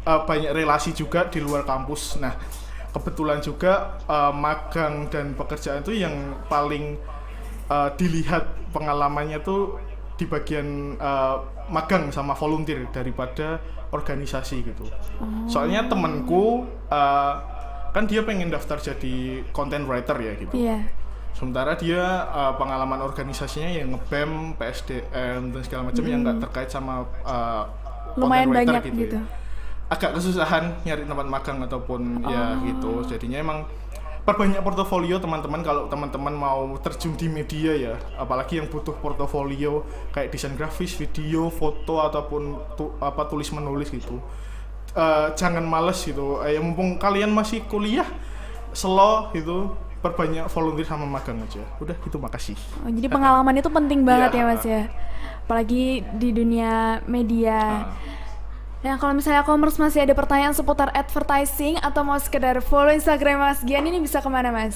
banyak relasi juga di luar kampus. Nah, kebetulan juga magang dan pekerjaan itu yang paling dilihat pengalamannya tuh di bagian magang sama volunteer daripada organisasi gitu. Soalnya temenku kan dia pengen daftar jadi content writer ya gitu. Iya. Sementara dia pengalaman organisasinya yang nge-BEM, PSDM dan segala macam yang nggak terkait sama Lumayan content writer banyak gitu. ya. Agak kesusahan nyari tempat magang ataupun ya gitu. Jadinya emang perbanyak portofolio teman-teman kalau teman-teman mau terjun di media ya, apalagi yang butuh portofolio kayak desain grafis, video, foto ataupun tulis menulis gitu. Jangan males gitu. Mumpung kalian masih kuliah, slow gitu, perbanyak volunteer sama magang aja. Udah gitu, makasih. Oh, jadi pengalaman itu penting banget Ya. ya Mas ya. Apalagi di dunia media. Nah, kalau misalnya Commerce masih ada pertanyaan seputar advertising atau mau sekedar follow Instagram Mas Gian, ini bisa kemana Mas?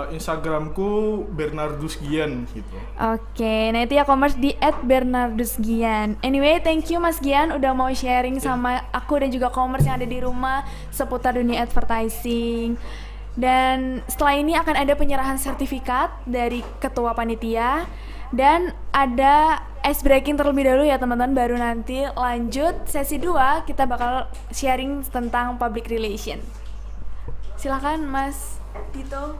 Instagramku Bernardus Gian gitu. Oke, nah itu ya Commerce di @bernardusgian. Anyway, thank you Mas Gian udah mau sharing sama aku dan juga Commerce yang ada di rumah seputar dunia advertising. Dan setelah ini akan ada penyerahan sertifikat dari ketua panitia dan ada ice breaking terlebih dahulu ya teman-teman, baru nanti lanjut sesi 2 kita bakal sharing tentang public relation. Silakan Mas Dito.